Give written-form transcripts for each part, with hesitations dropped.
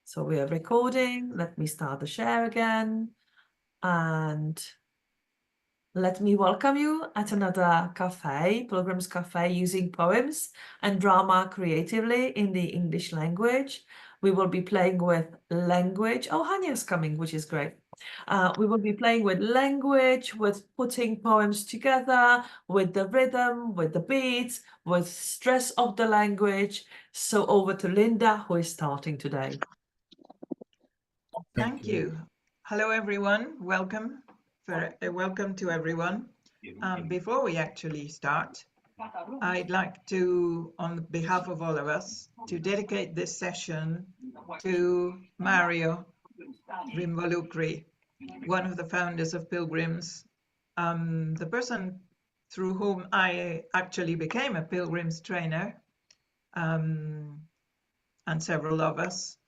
So we are recording. Let me start the share again. And let me welcome you at another cafe, Pilgrims Cafe, using poems and drama creatively in the English language. We will be playing with language. Oh, Hanya's coming, which is great. We will be playing with language, with putting poems together, with the rhythm, with the beats, with stress of the language. So over to Linda, who is starting today. Thank you. Hello, everyone. Welcome to everyone. Before we actually start, I'd like to, on behalf of all of us, to dedicate this session to Mario Rimvalukri, one of the founders of Pilgrims, the person through whom I actually became a Pilgrims trainer, and several of us.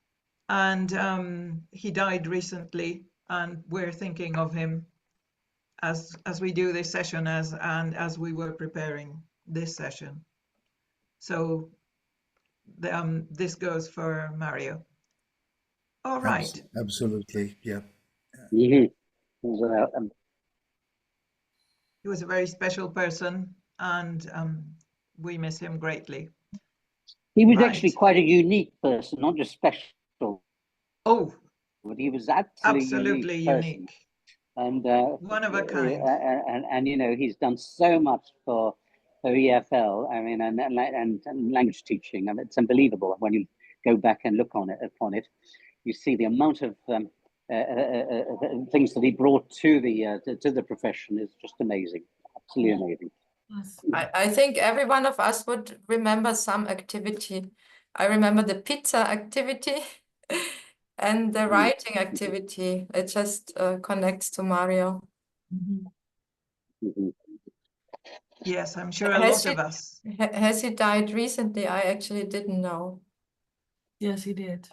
And he died recently, and we're thinking of him as we do this session, as we were preparing this session. So this goes for Mario. All right. Absolutely, yeah. He was a very special person, and we miss him greatly. He was actually quite a unique person, not just special. Oh, but he was absolutely unique. And one of a kind. And you know, he's done so much for EFL. I mean, and language teaching. I mean, it's unbelievable when you go back and look upon it. You see the amount of things that he brought to the profession is just amazing. Absolutely amazing. I think every one of us would remember some activity. I remember the pizza activity and the writing activity. It just connects to Mario. Yes, I'm sure a lot of us. Has he died recently? I actually didn't know. Yes, he did.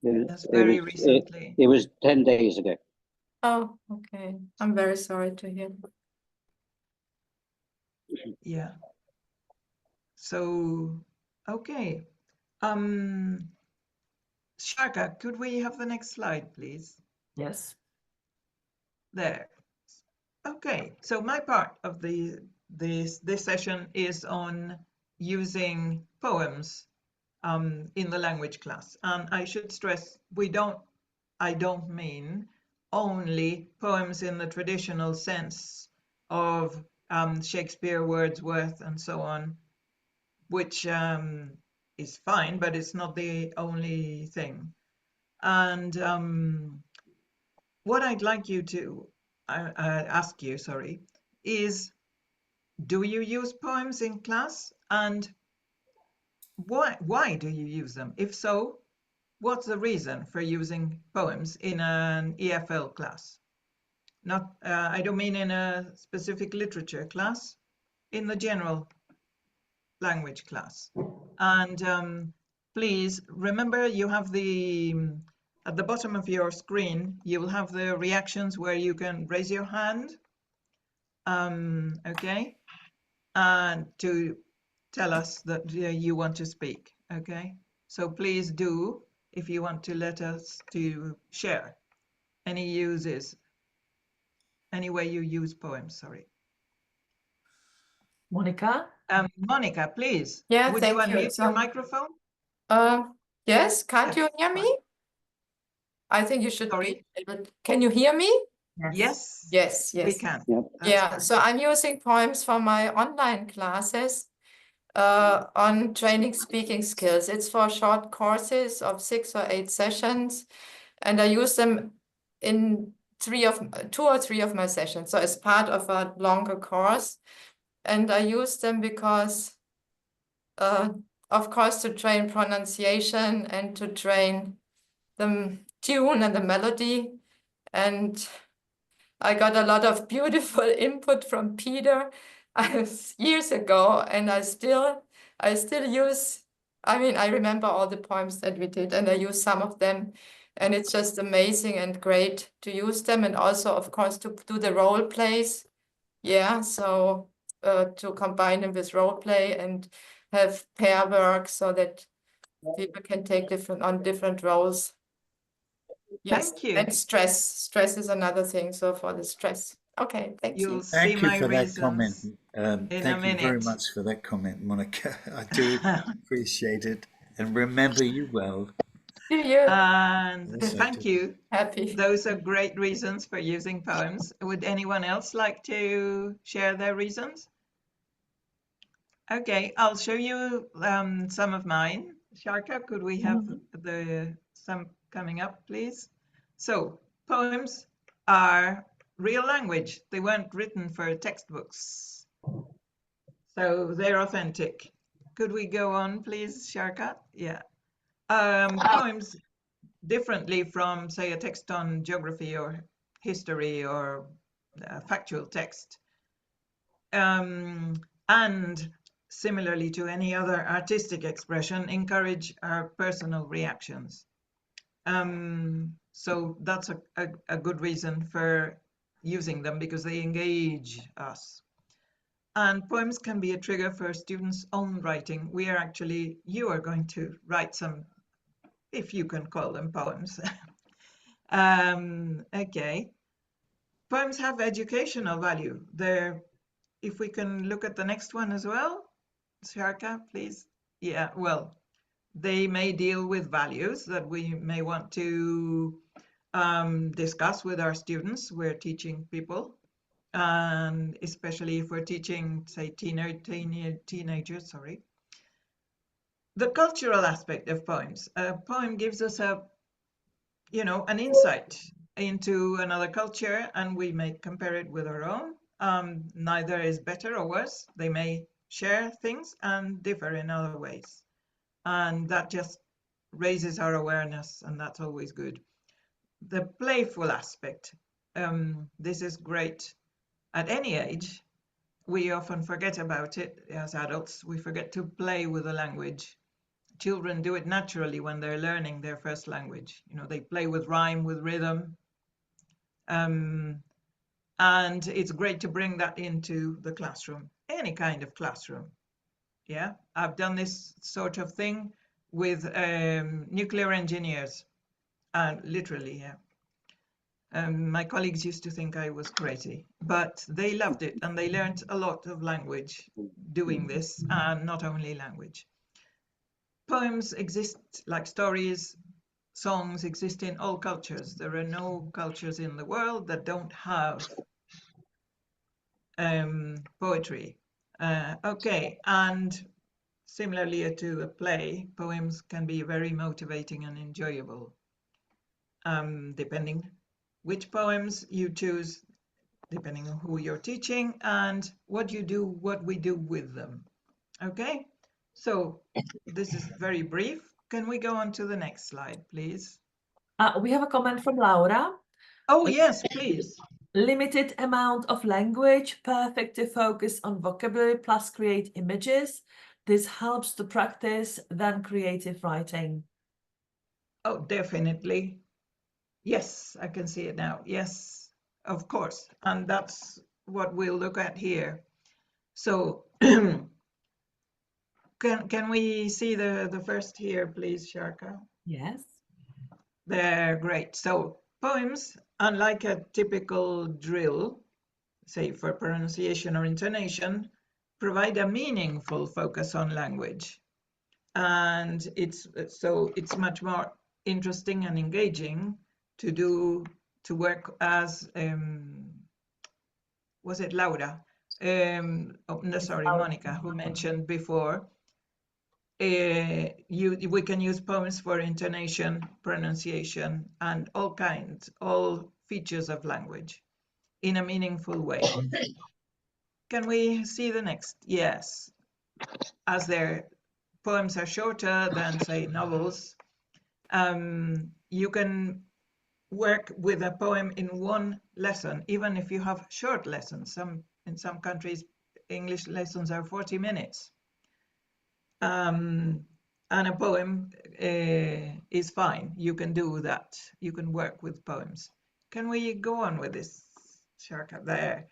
Yes, very recently. It was 10 days ago. Oh, okay. I'm very sorry to hear. Yeah. So, okay. Sharka, could we have the next slide, please? Yes. There. Okay. So my part of this session is on using poems in the language class, and I should stress I don't mean only poems in the traditional sense of Shakespeare, Wordsworth, and so on, which is fine, but it's not the only thing. And what I'd like you to ask you, is, do you use poems in class? And why do you use them? If so, what's the reason for using poems in an EFL class? Not, I don't mean in a specific literature class, in the general language class. And please remember, you have at the bottom of your screen, you will have the reactions where you can raise your hand, okay, and to tell us that you want to speak, okay? So please do, if you want to let us to share any way you use poems, Monica? Monica, please. Yeah, would you unmute your microphone? Yes, can't you hear me? I think you should be able. Can you hear me? Yes. Yes. We can. Yeah, so I'm using poems for my online classes on training speaking skills. It's for short courses of 6 or 8 sessions, and I use them in 2 or 3 of my sessions. So it's part of a longer course, and I use them because, of course, to train pronunciation and to train the tune and the melody. And I got a lot of beautiful input from Peter years ago, and I still use, I mean, I remember all the poems that we did, and I use some of them, and it's just amazing and great to use them, and also, of course, to do the role plays. Yeah, so to combine them with role play and have pair work so that people can take different roles. Yes, Thank you. and stress. Stress is another thing. So for the stress. Okay, thank you. You'll see Thank you my for that comment. reasons in a Thank you very minute. much for that comment, Monica. I do appreciate it and remember you well. Do you? And Yes, I thank do. you. Happy. Those are great reasons for using poems. Would anyone else like to share their reasons? Okay, I'll show you some of mine. Sharka, could we have some coming up, please? So, poems are real language. They weren't written for textbooks. So they're authentic. Could we go on, please, Sharka? Yeah. Poems, differently from, say, a text on geography or history or factual text, and similarly to any other artistic expression, encourage our personal reactions. So that's a good reason for using them, because they engage us. And poems can be a trigger for students' own writing. You are going to write some, if you can call them poems. Okay. Poems have educational value. If we can look at the next one as well. Sharka, please. Yeah, well, they may deal with values that we may want to discuss with our students. We're teaching people, and especially if we're teaching, say, teenagers, sorry. The cultural aspect of poems. A poem gives us an insight into another culture, and we may compare it with our own. Neither is better or worse. They may share things and differ in other ways. And that just raises our awareness, and that's always good. The playful aspect. This is great at any age. We often forget about it as adults. We forget to play with the language. Children do it naturally when they're learning their first language. They play with rhyme, with rhythm. And it's great to bring that into the classroom, any kind of classroom. Yeah, I've done this sort of thing with nuclear engineers, literally, yeah. My colleagues used to think I was crazy, but they loved it, and they learned a lot of language doing this, and not only language. Poems exist, like stories, songs exist in all cultures. There are no cultures in the world that don't have poetry. Okay, and similarly to the play, poems can be very motivating and enjoyable, depending which poems you choose, depending on who you're teaching and what we do with them. Okay, so this is very brief. Can we go on to the next slide, please? We have a comment from Laura. Oh, yes, please. Limited amount of language, perfect to focus on vocabulary plus create images. This helps to practice then creative writing. Oh, definitely. Yes, I can see it now. Yes, of course. And that's what we'll look at here. So can we see the first here, please, Sharka? Yes. They're great. So poems, unlike a typical drill, say for pronunciation or intonation, provide a meaningful focus on language. And it's much more interesting and engaging to work as, was it Laura? Oh, no, sorry, Monica, who mentioned before. We can use poems for intonation, pronunciation, and all features of language in a meaningful way. Can we see the next? Yes. As their poems are shorter than, say, novels, you can work with a poem in one lesson, even if you have short lessons. In some countries, English lessons are 40 minutes. And a poem is fine. You can do that. You can work with poems. Can we go on with this, Sharka? There.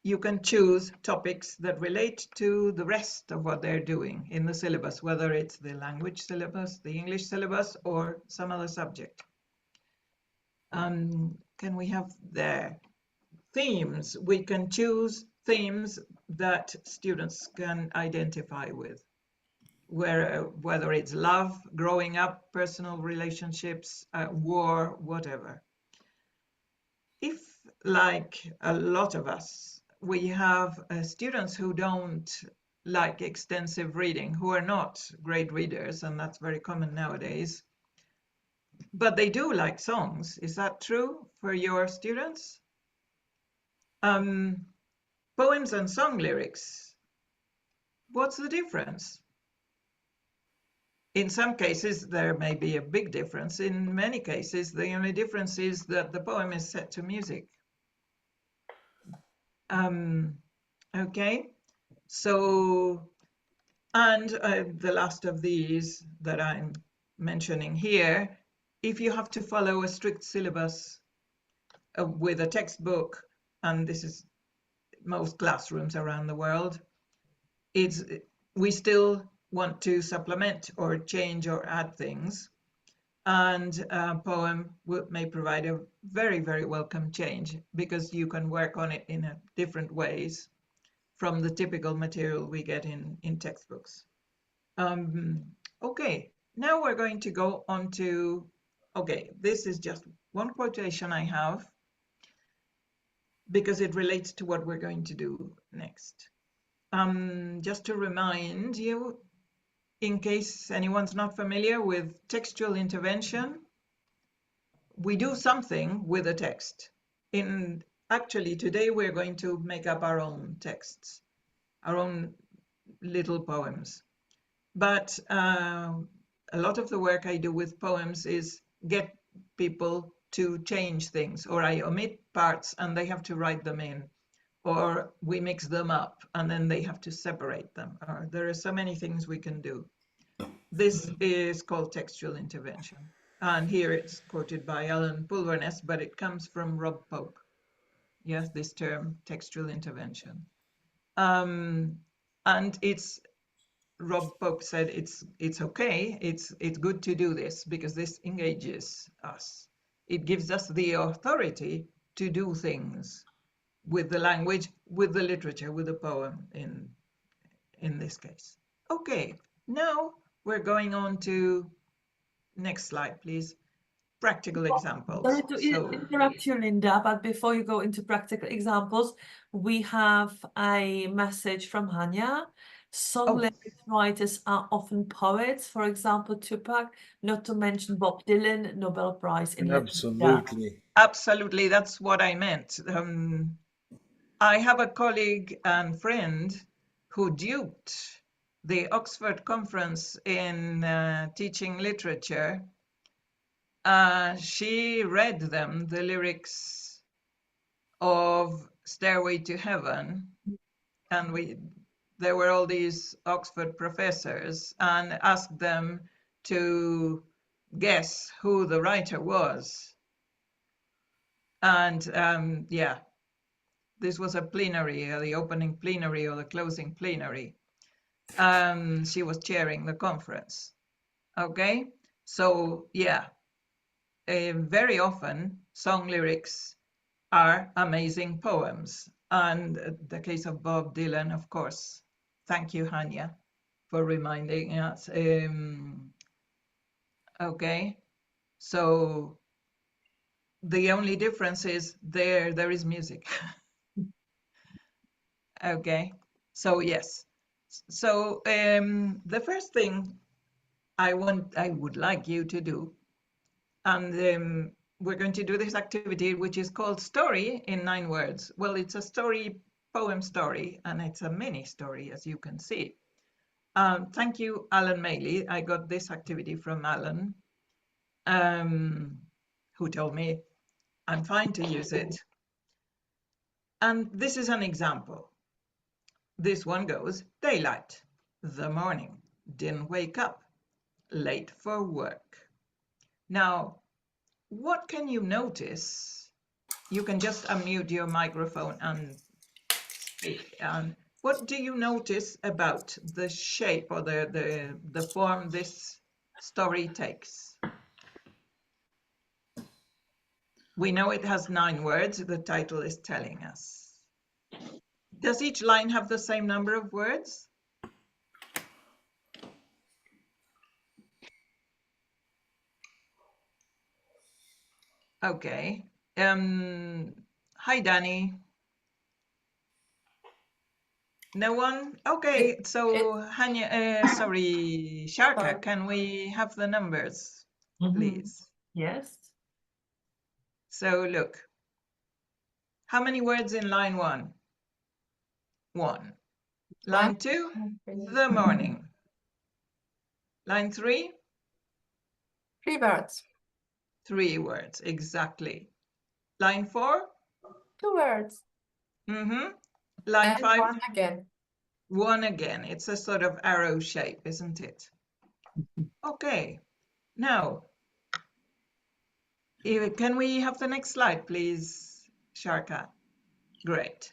You can choose topics that relate to the rest of what they're doing in the syllabus, whether it's the language syllabus, the English syllabus, or some other subject. Can we have the themes? We can choose themes that students can identify with, whether it's love, growing up, personal relationships, war, whatever. If, like a lot of us, we have students who don't like extensive reading, who are not great readers, and that's very common nowadays, but they do like songs. Is that true for your students? Poems and song lyrics, what's the difference? In some cases, there may be a big difference. In many cases, the only difference is that the poem is set to music. Okay, so, and the last of these that I'm mentioning here, if you have to follow a strict syllabus with a textbook, and this is most classrooms around the world, we still want to supplement or change or add things. And a poem may provide a very, very welcome change, because you can work on it in different ways from the typical material we get in textbooks. Okay, now we're going to go on to, okay, this is just one quotation I have, because it relates to what we're going to do next. Just to remind you, in case anyone's not familiar with textual intervention, we do something with a text. Actually, today we're going to make up our own texts, our own little poems. But a lot of the work I do with poems is get people to change things, or I omit parts and they have to write them in, or we mix them up and then they have to separate them. There are so many things we can do. This is called textual intervention. And here it's quoted by Alan Pulverness, but it comes from Rob Pope. Yes, this term, textual intervention. And it's, Rob Pope said it's okay, it's good to do this, because this engages us. It gives us the authority to do things with the language, with the literature, with the poem in this case. Okay, now we're going on to, next slide, please. Practical examples. Sorry to interrupt you, Linda, but before you go into practical examples, we have a message from Hanya. Song lyrics writers are often poets, for example, Tupac, not to mention Bob Dylan, Nobel Prize in Absolutely. Absolutely, that's what I meant. I have a colleague and friend who duped the Oxford Conference in teaching literature. She read them the lyrics of Stairway to Heaven, and there were all these Oxford professors, and asked them to guess who the writer was. And yeah, this was a plenary, the opening plenary or the closing plenary. She was chairing the conference. Okay, so yeah, very often song lyrics are amazing poems. And the case of Bob Dylan, of course. Thank you, Hanya, for reminding us. Okay, so the only difference is there is music. Okay, so yes. So the first thing I would like you to do, and we're going to do this activity, which is called Story in 9 Words. Well, it's a story, poem story, and it's a mini story, as you can see. Thank you, Alan Maley. I got this activity from Alan, who told me I'm fine to use it. And this is an example. This one goes: daylight, the morning, didn't wake up, late for work. Now, what can you notice? You can just unmute your microphone and speak. And what do you notice about the shape or the form this story takes? We know it has 9 words, the title is telling us. Does each line have the same number of words? Okay. Hi, Danny. No one? Okay, so sorry, Sharka, can we have the numbers, please? Yes. So look, how many words in line 1? 1. Line 2, the morning. Line 3? 3 words. 3 words, exactly. Line 4? 2 words. Mm-hmm. Line And 5? 1 again. 1 again. It's a sort of arrow shape, isn't it? Okay. Now, can we have the next slide, please, Sharka? Great.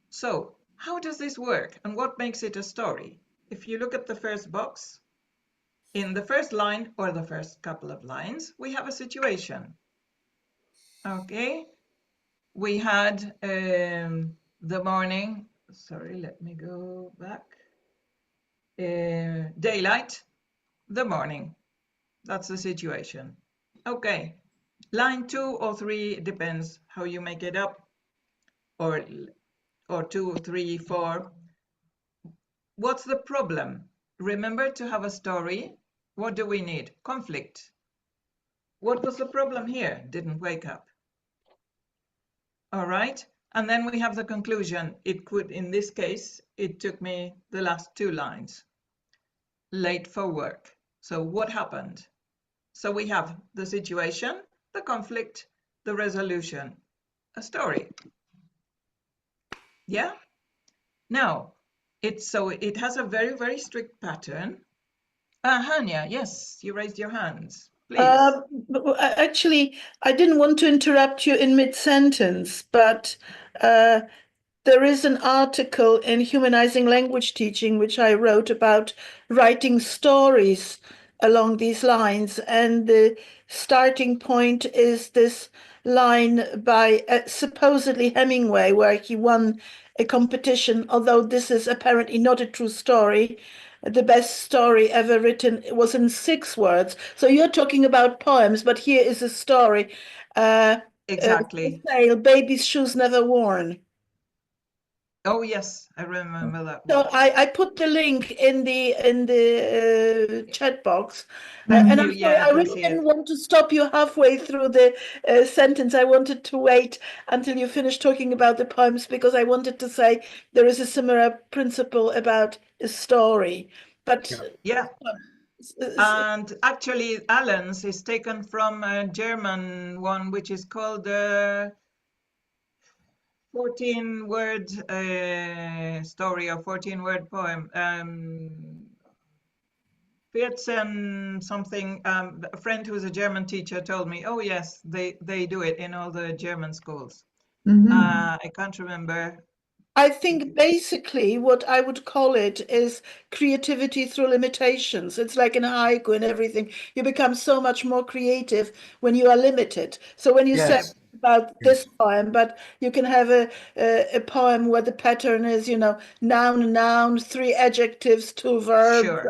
So, how does this work and what makes it a story? If you look at the first box, in the first line or the first couple of lines, we have a situation. Okay. We had the morning. Sorry, let me go back. Daylight, the morning. That's the situation. Okay. Line 2 or 3 depends how you make it up, or 2, 3, 4. What's the problem? Remember, to have a story, what do we need? Conflict. What was the problem here? Didn't wake up. All right. And then we have the conclusion. It could, in this case, it took me the last 2 lines. Late for work. So what happened? So we have the situation, the conflict, the resolution, a story. Yeah? Now, it has a very, very strict pattern. Hania, yes, you raised your hands. Please. Actually, I didn't want to interrupt you in mid-sentence, but there is an article in Humanizing Language Teaching which I wrote about writing stories along these lines, and the starting point is this line by supposedly Hemingway, where he won a competition, although this is apparently not a true story. The best story ever written was in 6 words. So you're talking about poems, but here is a story. Exactly. Baby's shoes never worn. Oh yes, I remember that So one. I put the link in the chat box, Thank and you. I'm sorry, Yeah, I I can really see didn't it. want to stop you halfway through the sentence. I wanted to wait until you finished talking about the poems, because I wanted to say there is a similar principle about a story. But Yeah. s- And actually, Alan's is taken from a German one, which is called the 14-word story or 14-word poem. 14 something. A friend who's a German teacher told me, oh yes, they do it in all the German schools. I can't remember. I think basically what I would call it is creativity through limitations. It's like in haiku and everything. You become so much more creative when you are limited. So when you say Yes. about this Yes. poem, but you can have a poem where the pattern is, noun, noun, 3 adjectives, 2 verbs, Sure.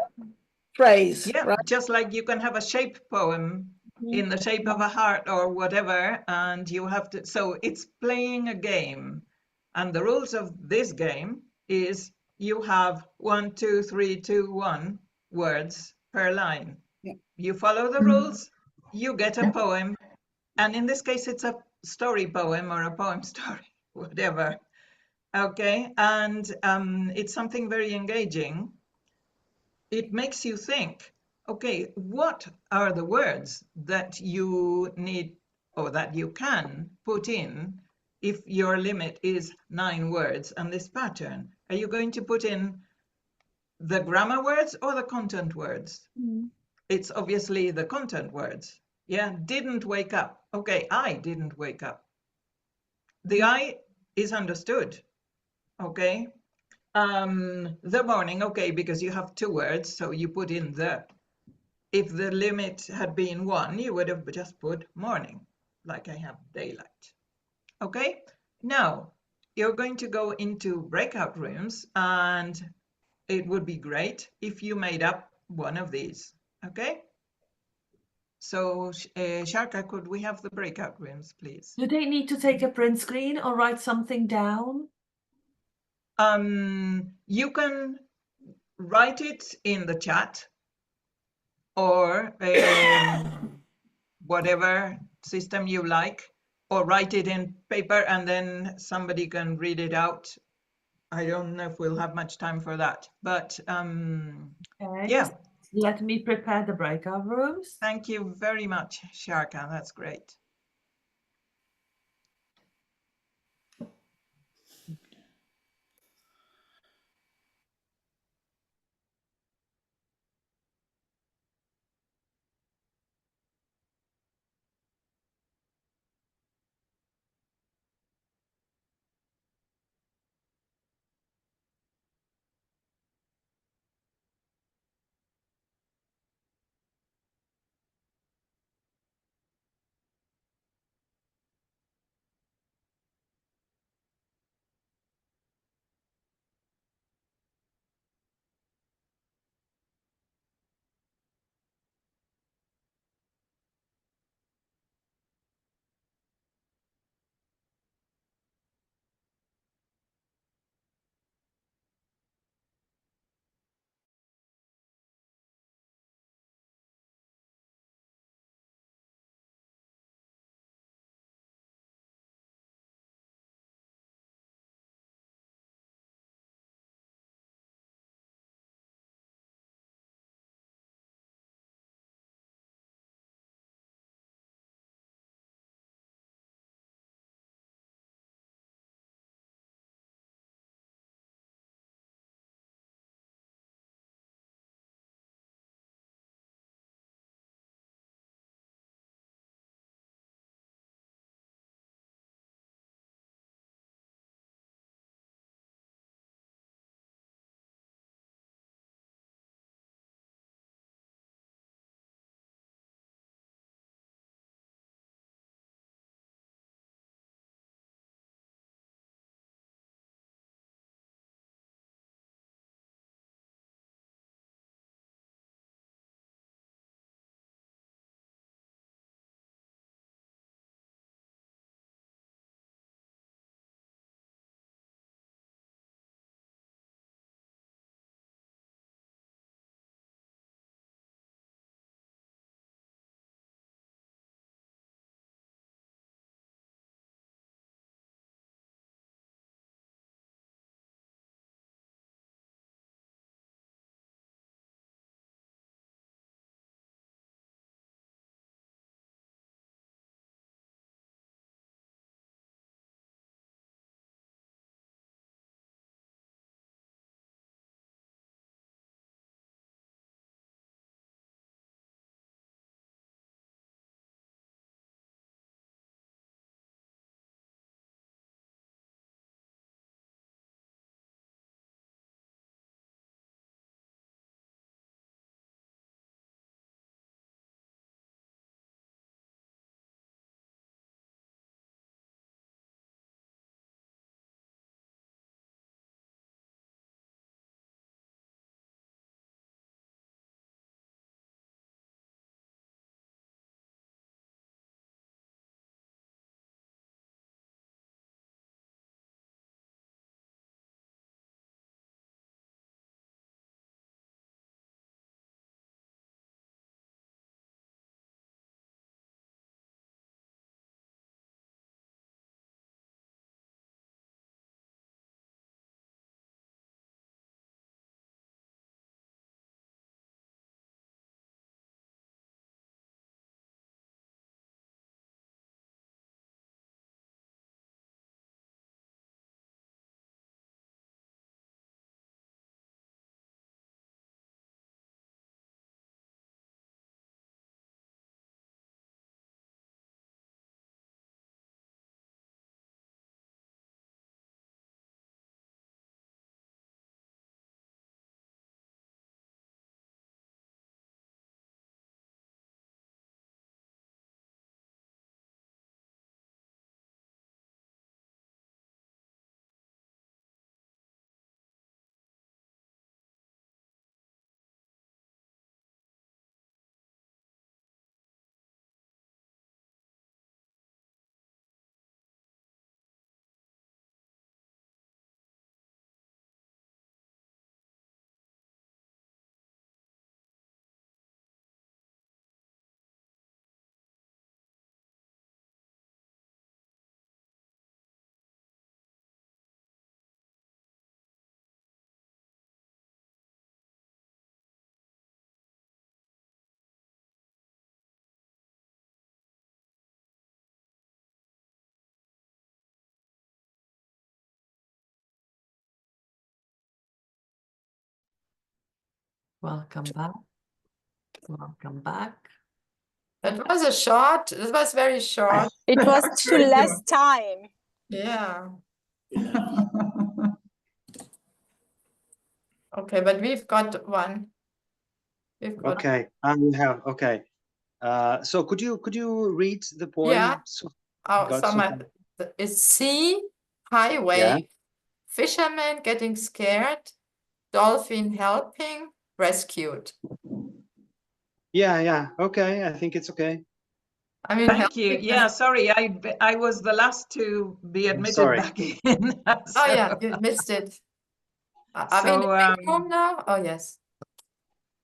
phrase, Yeah, right? just like you can have a shape poem in the shape of a heart or whatever, and you have to, so it's playing a game. And the rules of this game is you have 1, 2, 3, 2, 1 words per line. Yeah. You follow the rules, you get a poem, and in this case it's a story poem or a poem story, whatever. Okay, and it's something very engaging. It makes you think, okay, what are the words that you need or that you can put in if your limit is 9 words and this pattern? Are you going to put in the grammar words or the content words? It's obviously the content words. Yeah, didn't wake up. Okay, I didn't wake up. The I is understood. Okay. The morning, okay, because you have 2 words, so you put in the. If the limit had been 1, you would have just put morning. like I have daylight. Okay, now you're going to go into breakout rooms, and it would be great if you made up one of these. Okay, so Sharka, could we have the breakout rooms, please? Do they need to take a print screen or write something down? You can write it in the chat or whatever system you like, or write it in paper and then somebody can read it out. I don't know if we'll have much time for that, but Okay, yeah. Let me prepare the breakout rooms. Thank you very much, Sharka. That's great. Welcome back. Welcome back. It was very short. It was That's too very less good. time. Yeah. Okay, but we've got one. Okay, I will have. Okay, so could you read the poem? Yeah. So, Oh, got so some. it's sea, highway, Yeah. fisherman getting scared, dolphin helping, rescued. Yeah. Okay, I think it's okay. I mean, Thank you. helping Yeah, is- sorry, I was the last to be admitted sorry. back in. Oh yeah, you missed it. Are we in the main room now? Oh yes.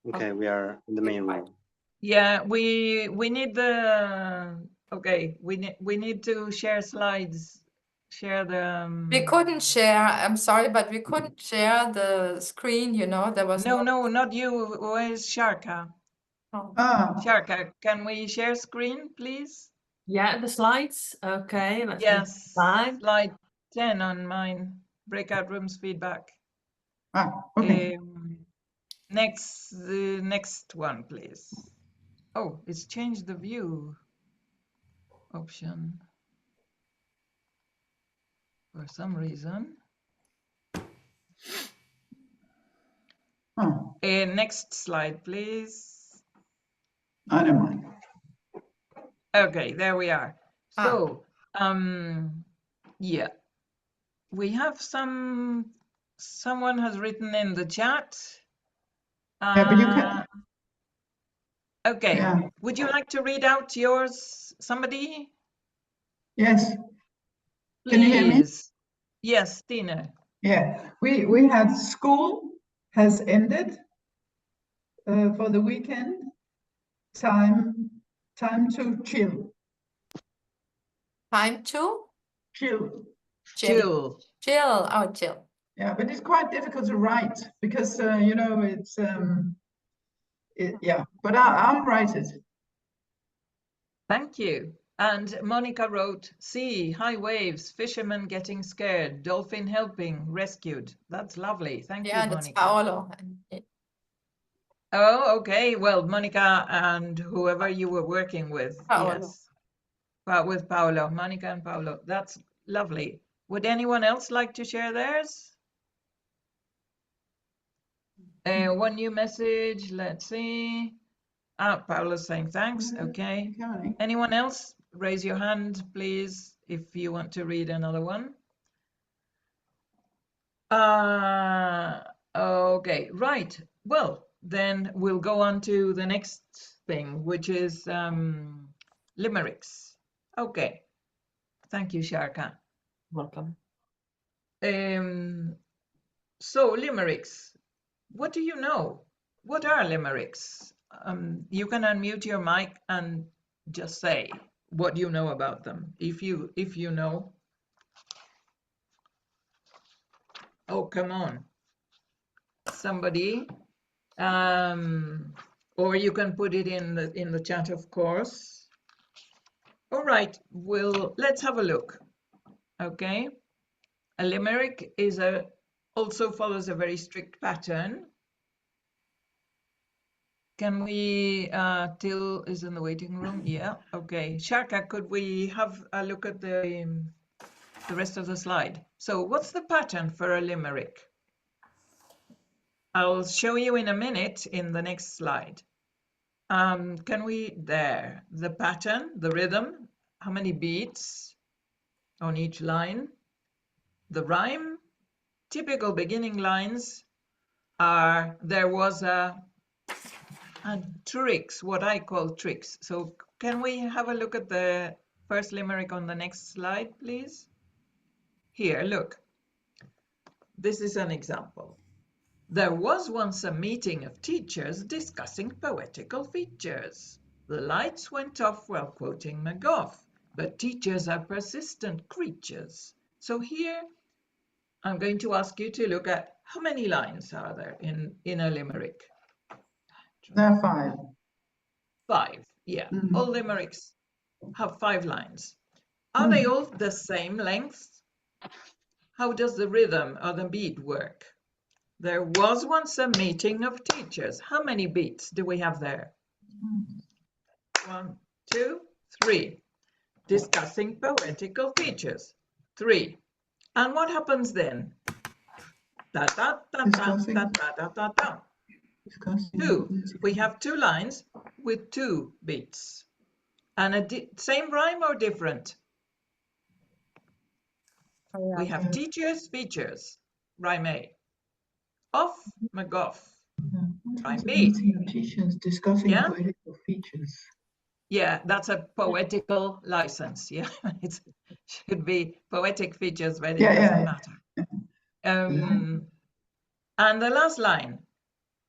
Okay, we are in the main room. Yeah, we need the we need to share slides, share the We couldn't share, I'm sorry, but we couldn't share the screen, you know, there was no, not you. Where's Sharka? Oh. Sharka, can we share screen, please? Yeah, the slides. Okay, let's move Yes, slide. slide 10 on mine. Breakout rooms feedback. Okay. The next one, please. Oh, it's changed the view option for some reason. Next slide, please. I don't mind. Okay, there we are. So, yeah, we have someone has written in the chat. Yeah, but you can. Okay, Yeah. would you like to read out yours, somebody? Yes. Please. Can you hear me? Yes, Tina. Yeah. We had school has ended for the weekend. Time to chill. Time to Chill. Chill. Chill. Oh, chill. Yeah, but it's quite difficult to write because you know it's yeah. But I'll write it. Thank you. And Monica wrote, sea, high waves, fishermen getting scared, dolphin helping, rescued. That's lovely. Thank Yeah, you, that's Monica. Paolo. Oh, okay. Well, Monica and whoever you were working with. Paolo. Yes. But with Paolo, Monica and Paolo. That's lovely. Would anyone else like to share theirs? One new message. Let's see. Paolo's saying thanks. Okay. Anyone else? Raise your hand, please, if you want to read another one. Okay, right. Well, then we'll go on to the next thing, which is limericks. Okay. Thank you, Sharka. Welcome. So limericks, what do you know? What are limericks? You can unmute your mic and just say what you know about them, if you know. Oh, come on, somebody. Or you can put it in the chat, of course. All right, let's have a look. Okay, a limerick also follows a very strict pattern. Can we, Till is in the waiting room? Yeah, okay. Sharka, could we have a look at the rest of the slide? So what's the pattern for a limerick? I'll show you in a minute in the next slide. The pattern, the rhythm, how many beats on each line? The rhyme, typical beginning lines are, there was and tricks, what I call tricks. So can we have a look at the first limerick on the next slide, please? Here, look. This is an example. There was once a meeting of teachers discussing poetical features. The lights went off while quoting McGough, but teachers are persistent creatures. So here, I'm going to ask you to look at how many lines are there in a limerick? There are 5. 5, yeah. All limericks have 5 lines. Are they all the same length? How does the rhythm or the beat work? There was once a meeting of teachers. How many beats do we have there? 1, 2, 3. Discussing poetical features. 3. And what happens then? Da, da, da, da, da, da, da, da, da. 2. We have 2 lines with 2 beats. And same rhyme or different? We have teachers, features. Rhyme A. Off, McGough. Rhyme B. Teachers discussing Yeah? poetical features. Yeah, that's a poetical license. Yeah, it should be poetic features, but it doesn't matter. And the last line,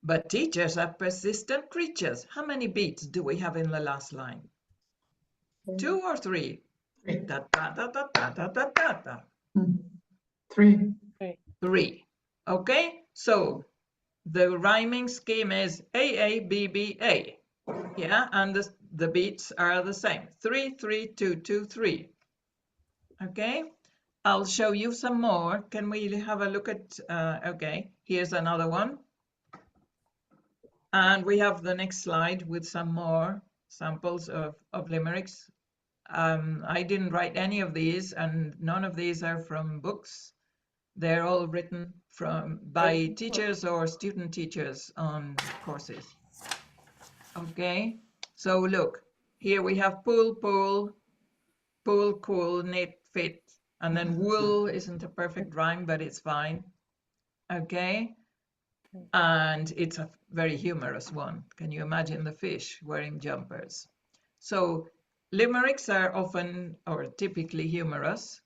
but teachers are persistent creatures. How many beats do we have in the last line? 2 or 3? Da, da, da, da, da, da, da, da, da. 3. 3. Okay, so the rhyming scheme is A, A, B, B, A. Yeah, and the beats are the same. 3, 3, 2, 2, 3. Okay, I'll show you some more. Can we have a look at, okay, here's another one. And we have the next slide with some more samples of limericks. I didn't write any of these, and none of these are from books. They're all written by teachers or student teachers on courses. Okay, so look, here we have pull, pull, pull, cool, knit, fit, and then wool isn't a perfect rhyme, but it's fine. Okay, and it's a very humorous one. Can you imagine the fish wearing jumpers? So limericks are often or typically humorous.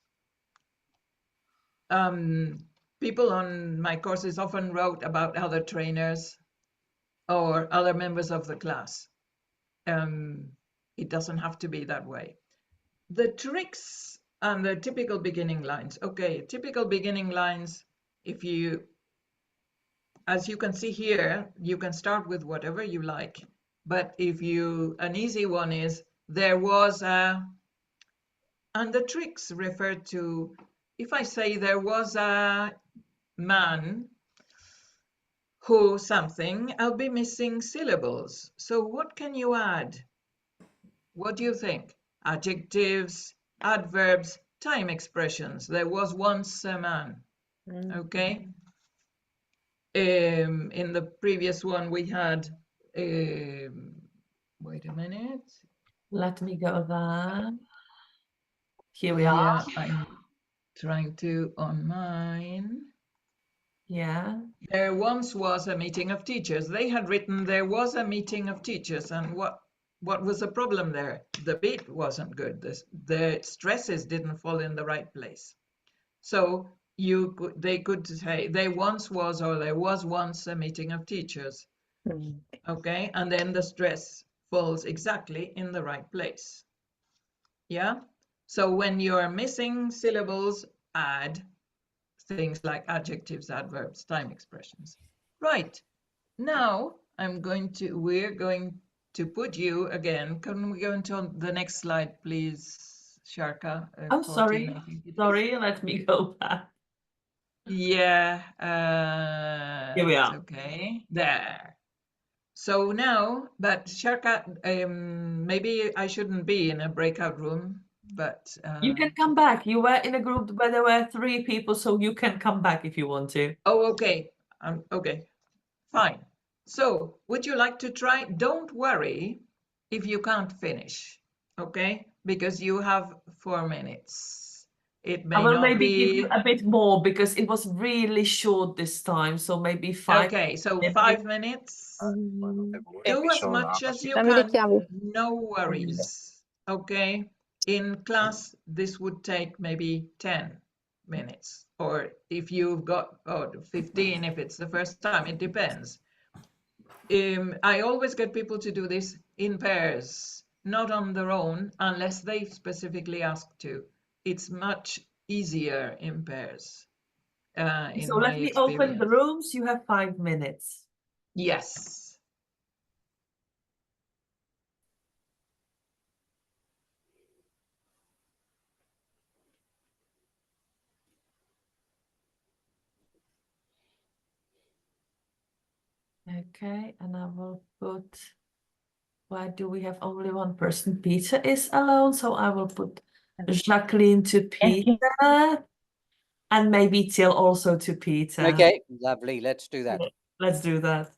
People on my courses often wrote about other trainers or other members of the class. It doesn't have to be that way. The tricks and the typical beginning lines. Okay, typical beginning lines, as you can see here, you can start with whatever you like. But an easy one is, there was a, and the tricks refer to, if I say there was a man who something, I'll be missing syllables. So what can you add? What do you think? Adjectives, adverbs, time expressions. There was once a man. Okay. In the previous one we had, wait a minute. Let me go there. Here we Yeah, are. I'm trying to on mine. Yeah. There once was a meeting of teachers. They had written there was a meeting of teachers, and what was the problem there? The beat wasn't good. The stresses didn't fall in the right place. So they could say there once was, or there was once a meeting of teachers. Okay, and then the stress falls exactly in the right place. Yeah. So when you're missing syllables, add things like adjectives, adverbs, time expressions. Right. Now we're going to put you again. Can we go into the next slide, please, Sharka? Oh, 14, sorry. I think it is. Sorry, let me go back. Yeah. Here we it's are. okay. There. So now, but Sharka, maybe I shouldn't be in a breakout room, but You can come back. You were in a group where there were 3 people, so you can come back if you want to. oh, okay. Okay, fine. So would you like to try? Don't worry if you can't finish, okay? Because you have 4 minutes. It I may will not maybe give you be. a bit more because it was really short this time, so maybe 5. Okay, so minutes. 5 minutes. Do as much as you can, no worries. Okay, in class, this would take maybe 10 minutes, or if you've got 15, if it's the first time, it depends. I always get people to do this in pairs, not on their own, unless they specifically ask to. It's much easier in pairs, in So my let me open the experience. rooms. You have 5 minutes. Yes. Okay, and I will put, why do we have only one person? Peter is alone, so I will put Jacqueline to Peter, and maybe Till also to Peter. Okay, lovely. Let's do that. Let's do that.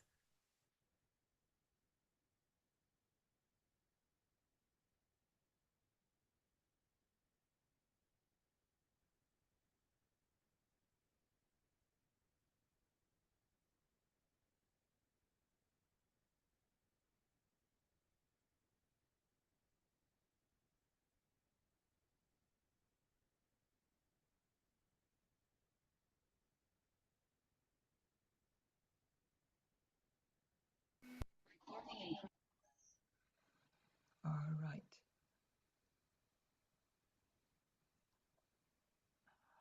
All right.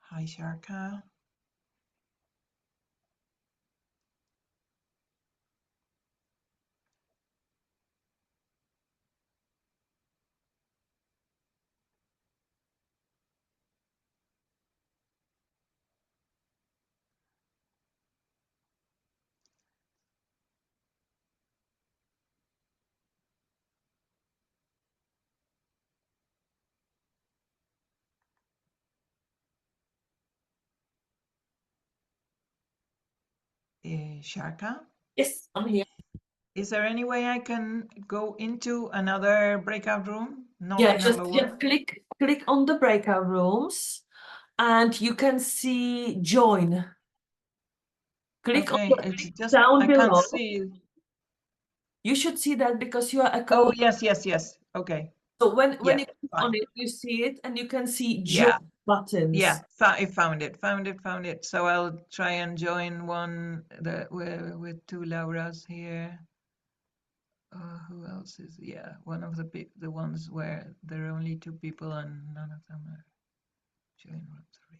Hi, Sharka. Sharka? Yes, I'm here. Is there any way I can go into another breakout room? Not Yeah, in just our yeah, one? click on the breakout rooms, and you can see join. Click on Okay, the it's link just, down I can't below. see. You should see that because you are a Oh, co. yes. Okay. So when Yeah, you click on fine. it, you see it, and you can see join Yeah, buttons. yeah, I found it. So I'll try and join one with two Lauras here. Who else is? Yeah, one of the ones where there are only two people and none of them are join room 3.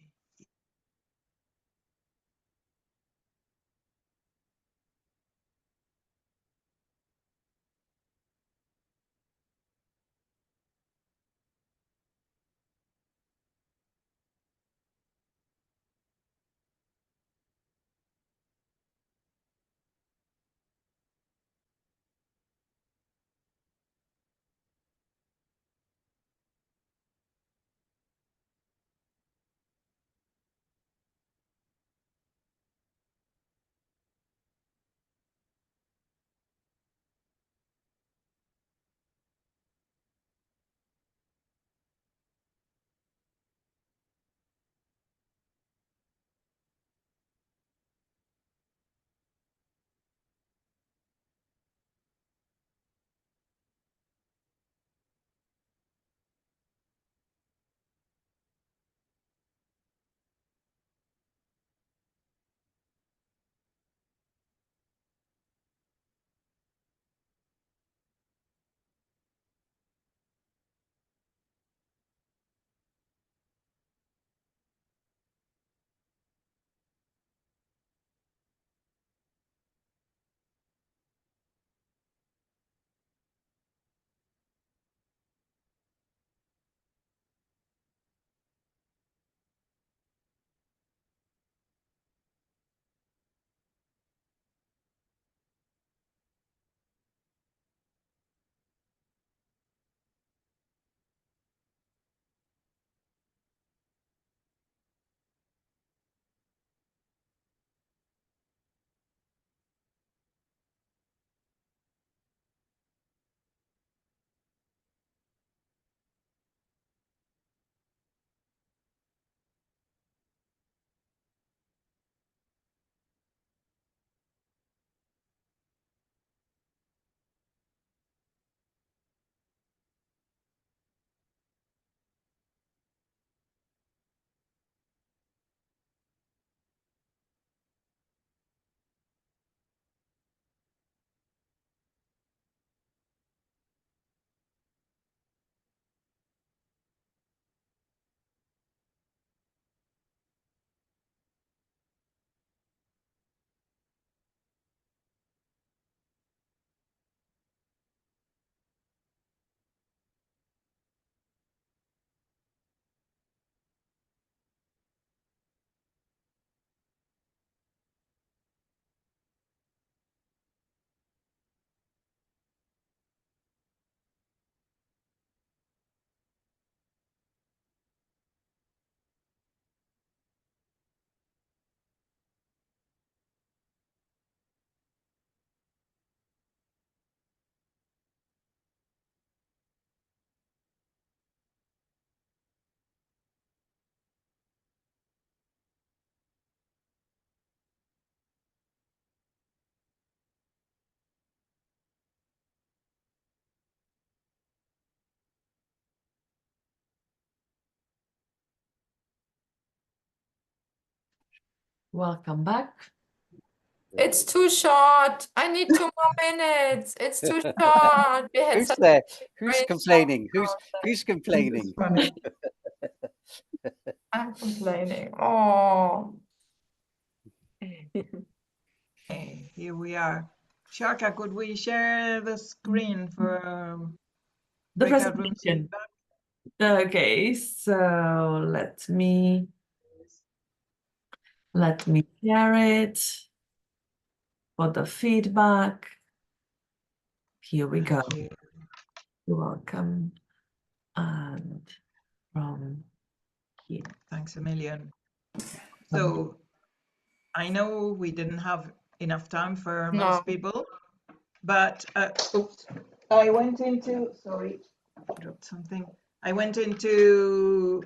Welcome back. It's too short. I need 2 more minutes. It's too short. We had Who's such there? Who's great complaining? talk. Who's complaining? It's funny. I'm complaining. Oh. Okay, here we are. Sharka, could we share the screen for The breakout room presentation. feedback? Okay, so let me share it for the feedback. Here we go. Thank you. You're welcome. And from here. Thanks a million. So I know we didn't have enough time for No. most people, but oops, I went into, sorry, I dropped something. I went into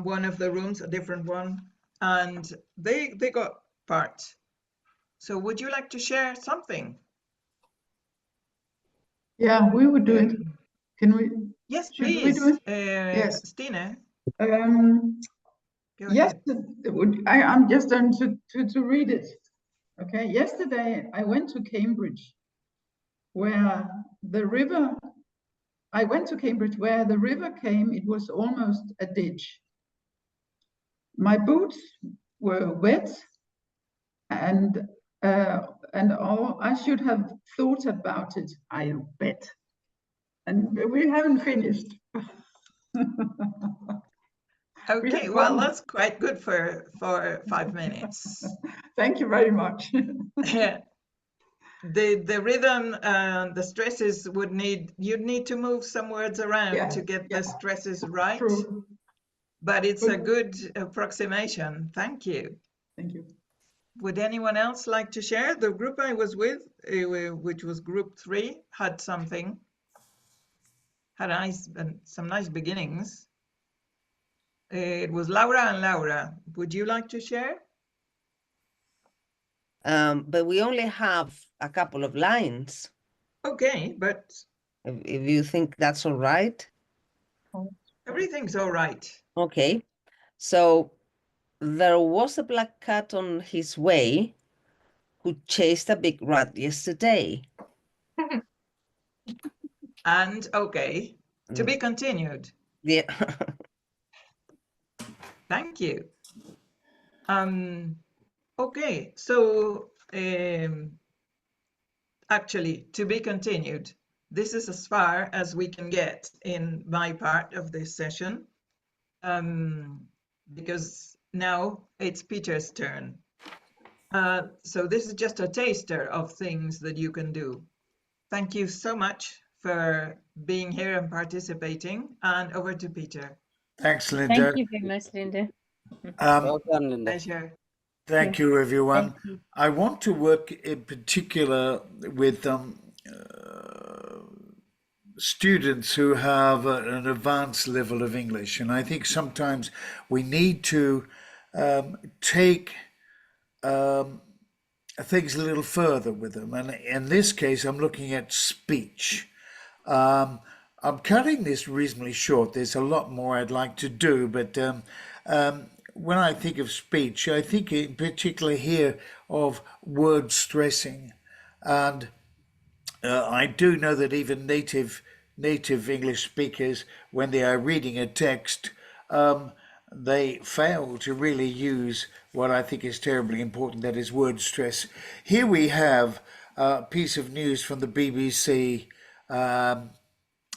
one of the rooms, a different one, and they got part. So would you like to share something? Yeah, we would do it. Can we? Yes, Should we please. do it? Yes. Stine, go Yes, ahead. I'm just going to read it. Okay, yesterday I went to Cambridge, where the river, came, it was almost a ditch. My boots were wet, and all, I should have thought about it, I bet. And we haven't finished. Okay, well, that's quite good for 5 minutes. Thank you very much. The rhythm and the stresses you'd need to move some words around to get the stresses right. True. But it's a good approximation. Thank you. Thank you. Would anyone else like to share? The group I was with, which was group 3, had something. Had some nice beginnings. It was Laura and Laura. Would you like to share? But we only have a couple of lines. Okay, but If you think that's all right. everything's all right. Okay. So there was a black cat on his way who chased a big rat yesterday. And okay, to be continued. Yeah. Thank you. Okay, so actually, to be continued. This is as far as we can get in my part of this session, because now it's Peter's turn. So this is just a taster of things that you can do. Thank you so much for being here and participating, and over to Peter. Thanks, Linda. Thank you very much, Linda. Well done, Linda. Pleasure. Thank you, everyone. Thank you. I want to work in particular with students who have an advanced level of English, and I think sometimes we need to take things a little further with them. And in this case, I'm looking at speech. I'm cutting this reasonably short. There's a lot more I'd like to do, but when I think of speech, I think in particular here of word stressing. And I do know that even native English speakers, when they are reading a text, they fail to really use what I think is terribly important, that is word stress. Here we have a piece of news from the BBC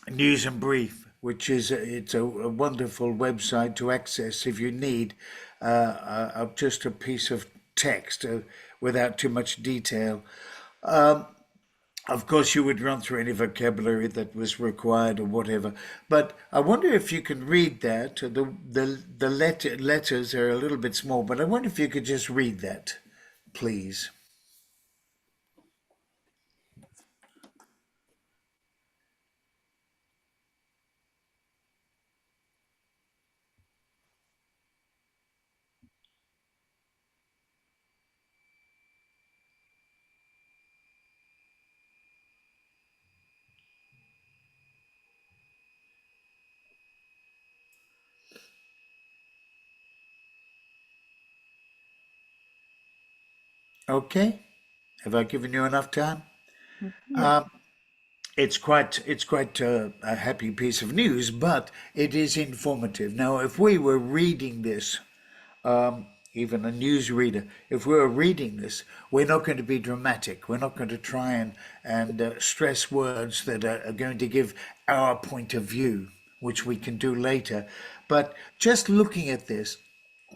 News and Brief, which is it's a wonderful website to access if you need just a piece of text without too much detail. Of course, you would run through any vocabulary that was required or whatever. But I wonder if you can read that. The letters are a little bit small, but I wonder if you could just read that, please. Okay, have I given you enough time? Yeah. It's quite a happy piece of news, but it is informative. Now, if we were reading this, even a newsreader, if we were reading this, we're not going to be dramatic. We're not going to try and stress words that are going to give our point of view, which we can do later. But just looking at this,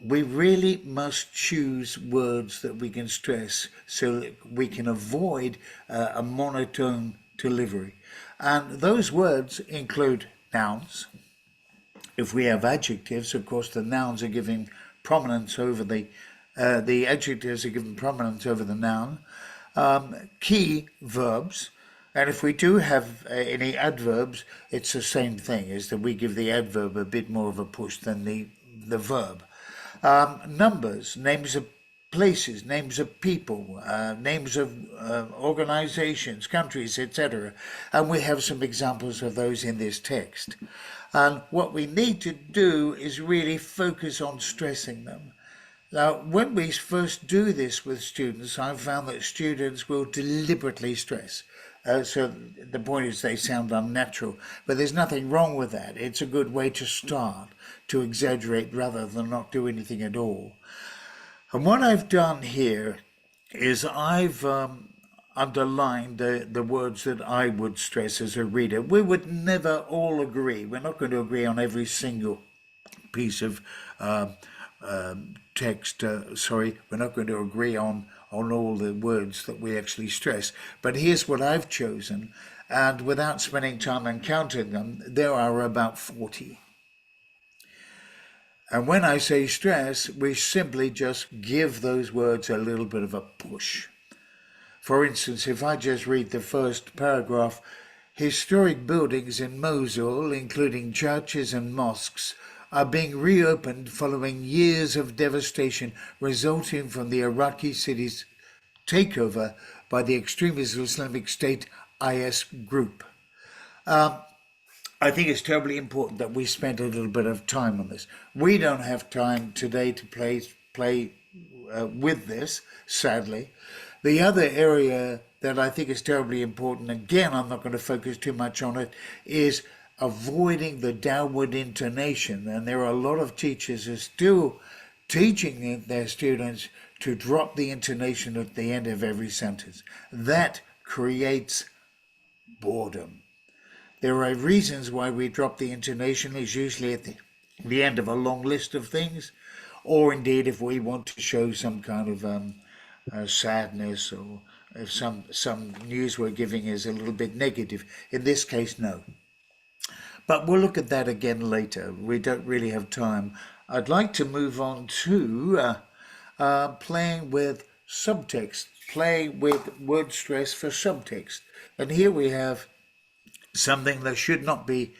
we really must choose words that we can stress so that we can avoid a monotone delivery. And those words include nouns. If we have adjectives, of course, the nouns are given prominence over the adjectives are given prominence over the noun. Key verbs. And if we do have any adverbs, it's the same thing, is that we give the adverb a bit more of a push than the verb. Numbers, names of places, names of people, names of organizations, countries, etc. And we have some examples of those in this text. And what we need to do is really focus on stressing them. Now, when we first do this with students, I've found that students will deliberately stress. So the point is they sound unnatural, but there's nothing wrong with that. It's a good way to start, to exaggerate rather than not do anything at all. And what I've done here is I've underlined the words that I would stress as a reader. We would never all agree. We're not going to agree on every single piece of text. We're not going to agree on all the words that we actually stress. But here's what I've chosen, and without spending time and counting them, there are about 40. And when I say stress, we simply just give those words a little bit of a push. For instance, if I just read the first paragraph, historic buildings in Mosul, including churches and mosques, are being reopened following years of devastation resulting from the Iraqi city's takeover by the extremist Islamic State IS group. I think it's terribly important that we spend a little bit of time on this. We don't have time today to play with this, sadly. The other area that I think is terribly important, again, I'm not going to focus too much on it, is avoiding the downward intonation. And there are a lot of teachers who are still teaching their students to drop the intonation at the end of every sentence. That creates boredom. There are reasons why we drop the intonation. It's usually at the end of a long list of things, or indeed if we want to show some kind of sadness, or if some news we're giving is a little bit negative. In this case, no. But we'll look at that again later. We don't really have time. I'd like to move on to playing with subtext, playing with word stress for subtext. And here we have something that should not be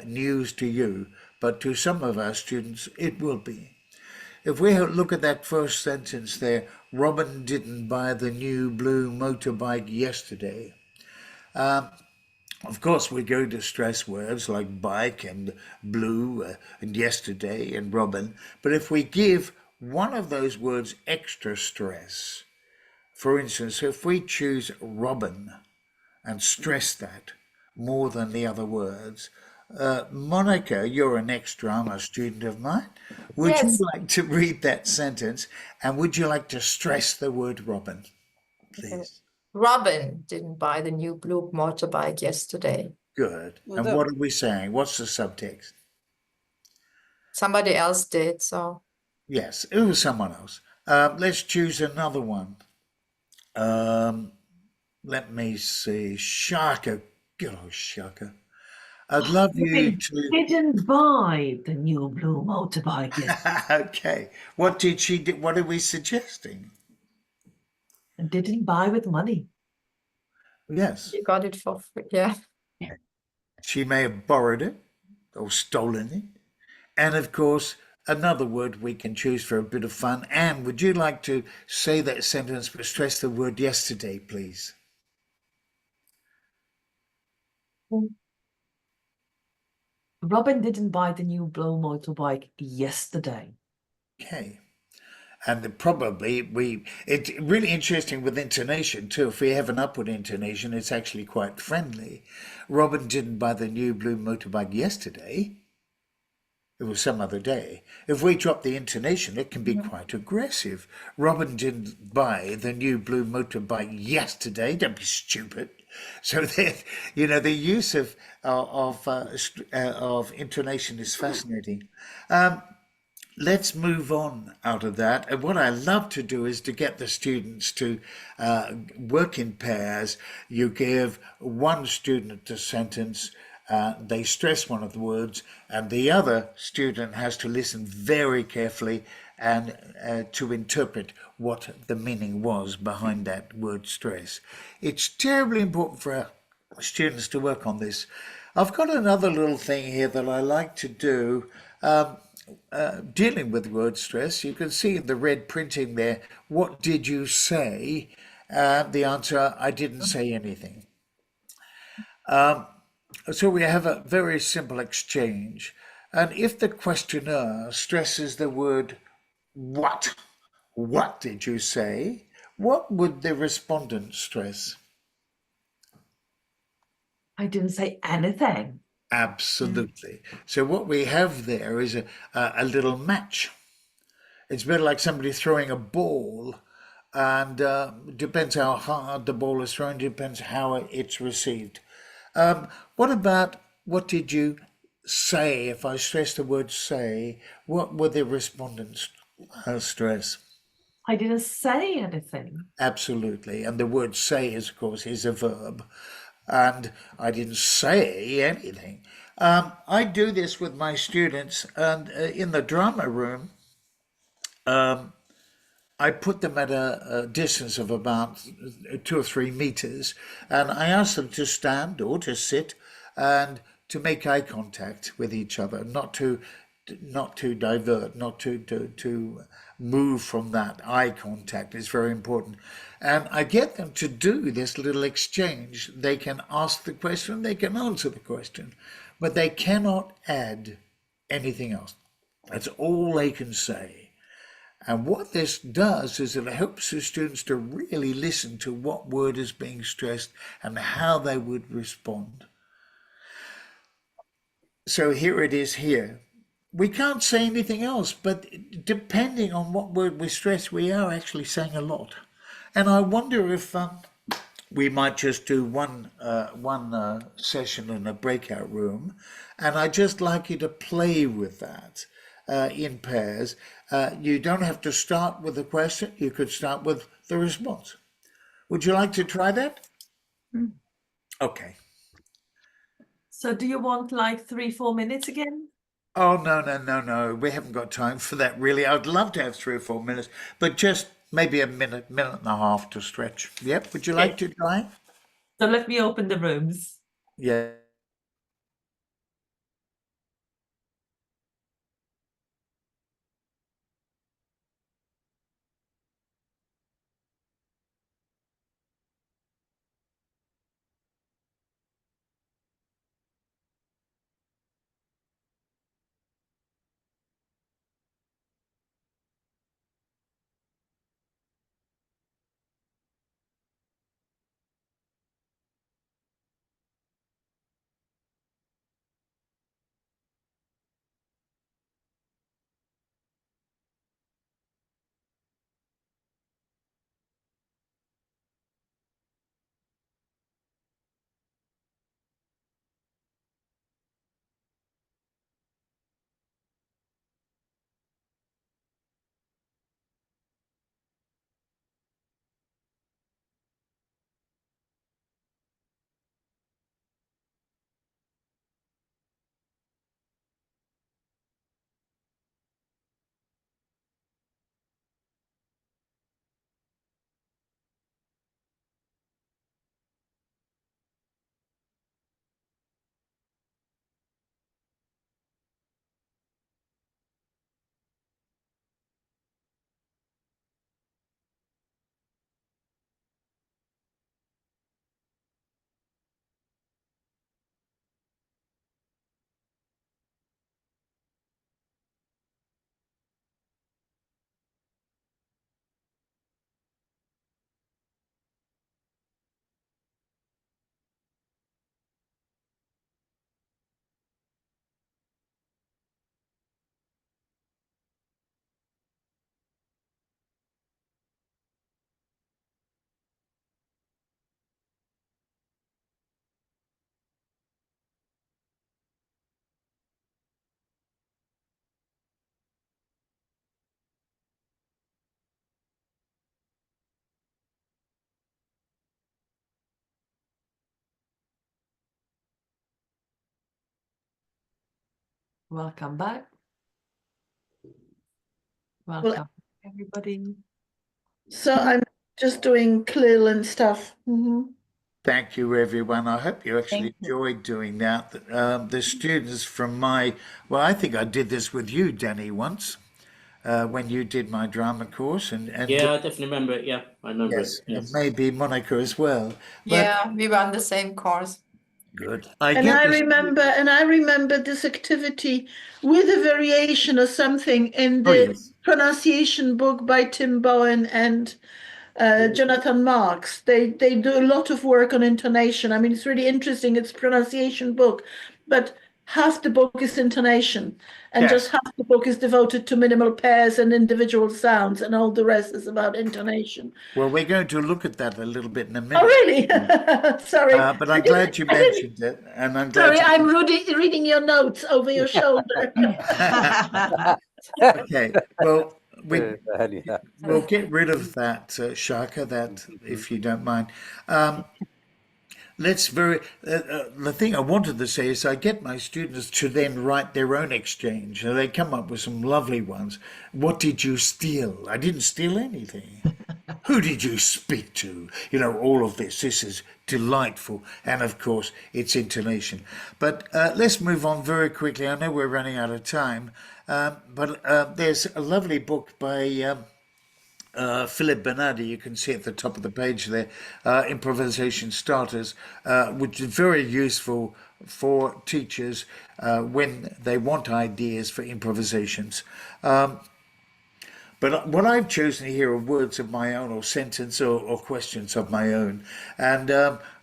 news to you, but to some of our students it will be. If we look at that first sentence there, Robin didn't buy the new blue motorbike yesterday. Of course, we're going to stress words like bike and blue and yesterday and Robin, but if we give one of those words extra stress, for instance, if we choose Robin and stress that more than the other words. Monica, you're an ex-drama student of mine. Would you Yes. like to read that sentence, and would you like to stress the word Robin, please? Robin didn't buy the new blue motorbike yesterday. Good. Well, And the- what are we saying? What's the subtext? Somebody else did, so. Yes, it was someone else. Let's choose another one. Let me see. Shaka. Good old Shaka. I'd love you to... Didn't buy the new blue motorbike yet. Okay. What did she do? What are we suggesting? And didn't buy with money. Yes. You got it for free. Yeah. She may have borrowed it or stolen it. And of course, another word we can choose for a bit of fun. Anne, would you like to say that sentence but stress the word yesterday, please? Robin didn't buy the new blue motorbike yesterday. Okay. And probably it's really interesting with intonation too. If we have an upward intonation, it's actually quite friendly. Robin didn't buy the new blue motorbike yesterday. It was some other day. If we drop the intonation, it can be quite aggressive. Robin didn't buy the new blue motorbike yesterday. Don't be stupid. So the use of intonation is fascinating. Let's move on out of that. And what I love to do is to get the students to work in pairs. You give one student a sentence, they stress one of the words, and the other student has to listen very carefully and to interpret what the meaning was behind that word stress. It's terribly important for students to work on this. I've got another little thing here that I like to do. Dealing with word stress, you can see in the red printing there, what did you say? The answer, I didn't say anything. So we have a very simple exchange. And if the questioner stresses the word what did you say? What would the respondent stress? I didn't say anything. Absolutely. So what we have there is a little match. It's a bit like somebody throwing a ball, and depends how hard the ball is thrown, depends how it's received. What about what did you say? If I stress the word say, what would the respondents stress? I didn't say anything. Absolutely. And the word say, is, of course, is a verb. And I didn't say anything. I do this with my students, and in the drama room, I put them at a distance of about 2 or 3 meters, and I ask them to stand or to sit and to make eye contact with each other, not to divert, not to move from that eye contact is very important. And I get them to do this little exchange. They can ask the question, they can answer the question, but they cannot add anything else. That's all they can say. And what this does is it helps the students to really listen to what word is being stressed and how they would respond. So here it is here. We can't say anything else, but depending on what word we stress, we are actually saying a lot. And I wonder if we might just do one session in a breakout room, and I'd just like you to play with that in pairs. You don't have to start with the question. You could start with the response. Would you like to try that? Okay. So do you want like 3-4 minutes again? Oh, no. We haven't got time for that, really. I'd love to have 3 or 4 minutes, but just maybe a minute and a half to stretch. Yep. Would you like to try? So let me open the rooms. Yeah. Welcome back. Welcome, everybody. So I'm just doing CLIL and stuff. Thank you, everyone. I hope you actually enjoyed doing that. The students from well, I think I did this with you, Danny, once, when you did my drama course. And yeah, I definitely remember it. Yeah, I remember yes, it. Yes. and maybe Monica as well. But Yeah, we were on the same course. good. And I remember this activity with a variation or something in Oh, the yes. pronunciation book by Tim Bowen and Jonathan Marks. They do a lot of work on intonation. I mean, it's really interesting. It's a pronunciation book, but half the book is intonation, and Yes. just half the book is devoted to minimal pairs and individual sounds, and all the rest is about intonation. Well, we're going to look at that a little bit in a minute. Oh, really? Sorry. But I'm glad you mentioned it, and I'm glad. Sorry, I'm reading your notes over your shoulder. Okay. Well, we'll get rid of that, Shaka, that if you don't mind. The thing I wanted to say is I get my students to then write their own exchange. And they come up with some lovely ones. What did you steal? I didn't steal anything. Who did you speak to? You know, all of this. This is delightful. And of course, it's intonation. But let's move on very quickly. I know we're running out of time. But there's a lovely book by Philip Bernardi, you can see at the top of the page there, Improvisation Starters, which is very useful for teachers when they want ideas for improvisations. But what I've chosen here are words of my own, or sentence, or questions of my own. And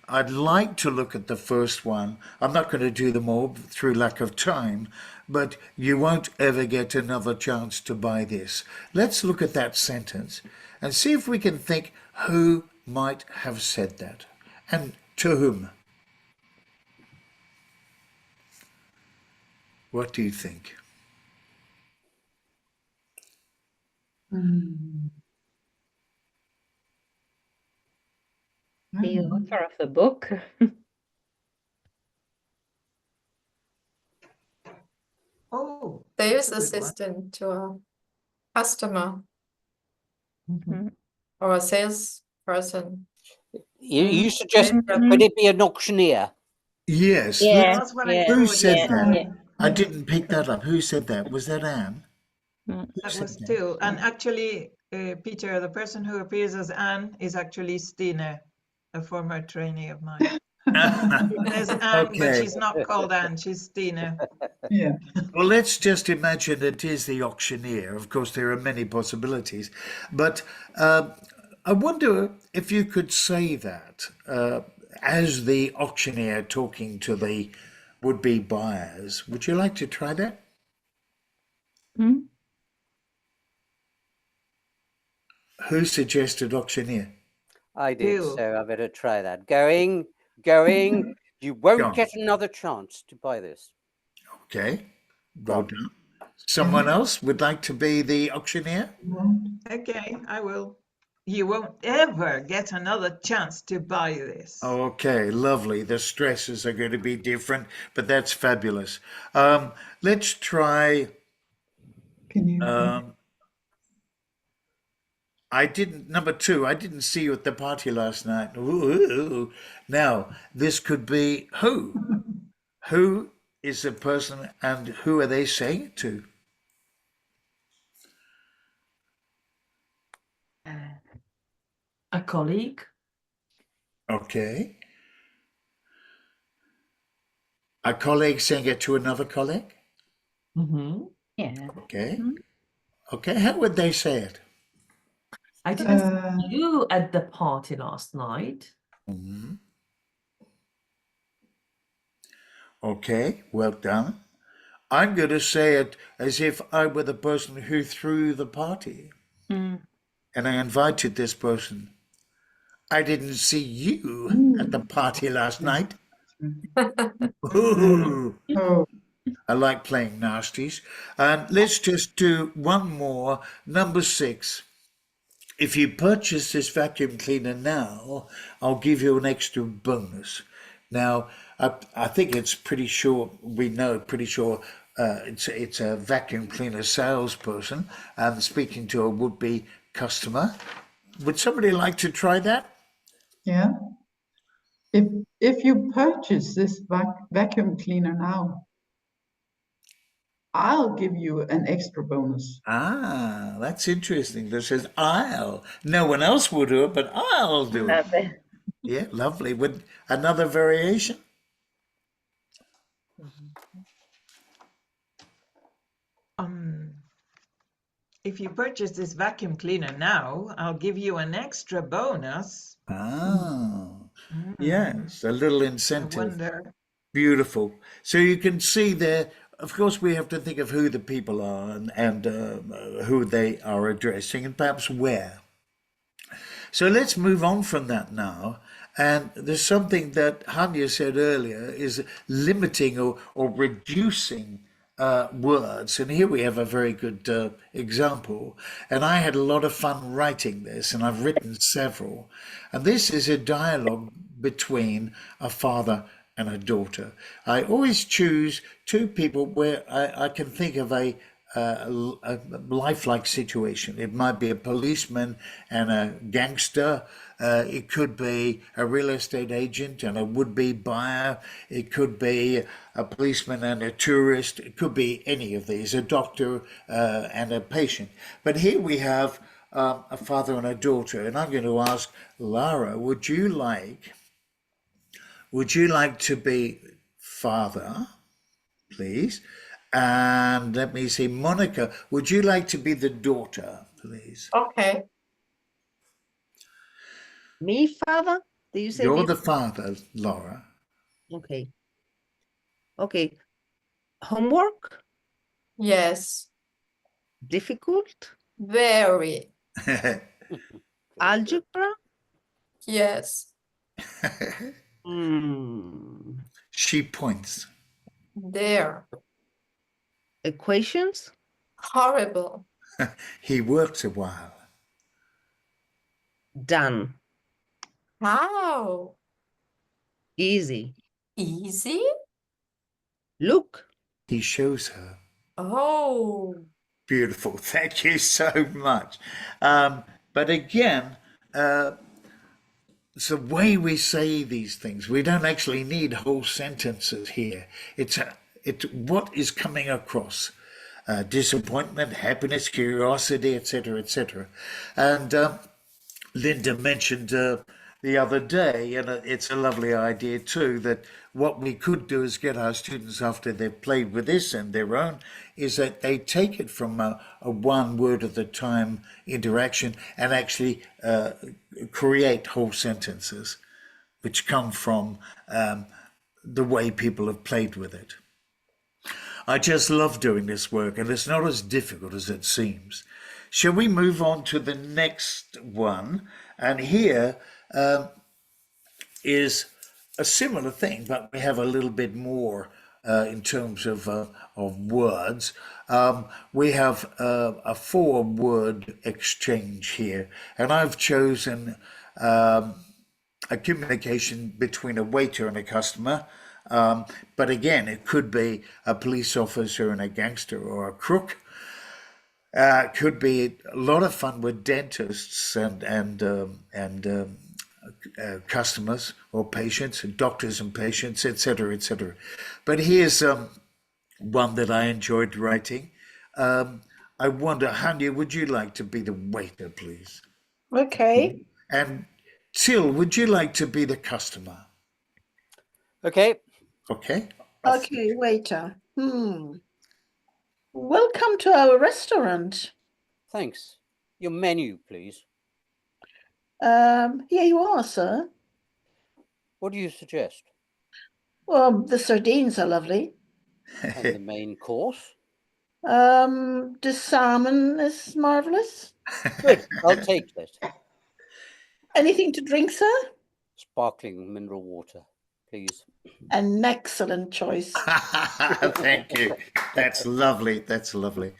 I'd like to look at the first one. I'm not going to do them all through lack of time, but you won't ever get another chance to buy this. Let's look at that sentence and see if we can think who might have said that and to whom. What do you think? The author of the book. Oh, Sales that's a good one. assistant to a customer or a salesperson. You suggest, could it be an auctioneer? Yes. Yeah, That's what I Who thought. said Yes. that? yeah. I didn't pick that up. Who said that? Was that Anne? Who That said was that? Till. And actually, Peter, the person who appears as Anne is actually Stine, a former trainee of mine. There's Anne, but Okay. she's not called Anne, she's Stine. Yeah. Well, let's just imagine it is the auctioneer. Of course, there are many possibilities. But I wonder if you could say that as the auctioneer talking to the would-be buyers. Would you like to try that? Who suggested auctioneer? I did, Till. so I better try that. Going. You won't get another chance to buy this. Okay. Well done. Someone else would like to be the auctioneer? Okay, I will. You won't ever get another chance to buy this. Okay, lovely. The stresses are going to be different, but that's fabulous. Let's try. Can you? Number 2, I didn't see you at the party last night. Ooh. Now, this could be who? Who is the person and who are they saying it to? A colleague. Okay. A colleague saying it to another colleague? Yeah. Okay. Okay, how would they say it? I didn't see you at the party last night. Okay, well done. I'm going to say it as if I were the person who threw the party. And I invited this person. I didn't see you at the party last night. Ooh. I like playing nasties. Let's just do one more. Number 6. If you purchase this vacuum cleaner now, I'll give you an extra bonus. Now, I think it's pretty sure it's a vacuum cleaner salesperson and speaking to a would-be customer. Would somebody like to try that? Yeah. If you purchase this vacuum cleaner now, I'll give you an extra bonus. Ah, that's interesting. That says I'll. No one else will do it, but I'll do it. Love it. Yeah, lovely. With another variation? If you purchase this vacuum cleaner now, I'll give you an extra bonus. Ah, yes, a little I incentive. wonder. Beautiful. So you can see there, of course, we have to think of who the people are and who they are addressing and perhaps where. So let's move on from that now. And there's something that Hanya said earlier is limiting or reducing words. And here we have a very good example. And I had a lot of fun writing this, and I've written several. And this is a dialogue between a father and a daughter. I always choose two people where I can think of a lifelike situation. It might be a policeman and a gangster. It could be a real estate agent and a would-be buyer. It could be a policeman and a tourist. It could be any of these, a doctor and a patient. But here we have a father and a daughter, and I'm going to ask Lara, would you like to be father, please? And let me see, Monica, would you like to be the daughter, please? Okay. Me, father? Did you say You're me? the father, Laura. Okay. Okay. Homework? Yes. Difficult? Very. Algebra? Yes. She points. There. Equations? Horrible. He works a while. Done. How? Easy. Easy? Look. He shows her. Oh. Beautiful. Thank you so much. But again, it's the way we say these things. We don't actually need whole sentences here. It's what is coming across. Disappointment, happiness, curiosity, etc., etc. And Linda mentioned the other day, and it's a lovely idea too, that what we could do is get our students, after they've played with this and their own, is that they take it from a one word at a time interaction and actually create whole sentences which come from the way people have played with it. I just love doing this work, and it's not as difficult as it seems. Shall we move on to the next one? And here is a similar thing, but we have a little bit more in terms of words. We have a 4-word exchange here, and I've chosen a communication between a waiter and a customer. But again, it could be a police officer and a gangster or a crook. Could be a lot of fun with dentists and customers or patients, and doctors and patients, etc., etc. But here's one that I enjoyed writing. I wonder, Hanya, would you like to be the waiter, please? Okay. And Till, would you like to be the customer? Okay. Okay. Okay, waiter. Welcome to our restaurant. Thanks. Your menu, please. Here you are, sir. What do you suggest? Well, the sardines are lovely. And the main course? The salmon is marvelous. Good. I'll take that. Anything to drink, sir? Sparkling mineral water, please. An excellent choice. Thank you. That's lovely. That's lovely.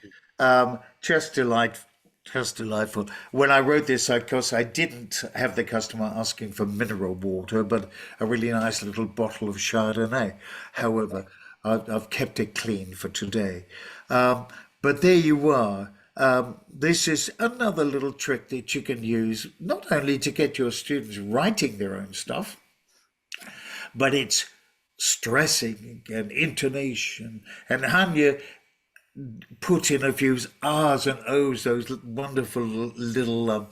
Just delightful. When I wrote this, of course, I didn't have the customer asking for mineral water, but a really nice little bottle of Chardonnay. However, I've kept it clean for today. But there you are. This is another little trick that you can use not only to get your students writing their own stuff, but it's stressing and intonation. And Hanya put in a few R's and O's, those wonderful little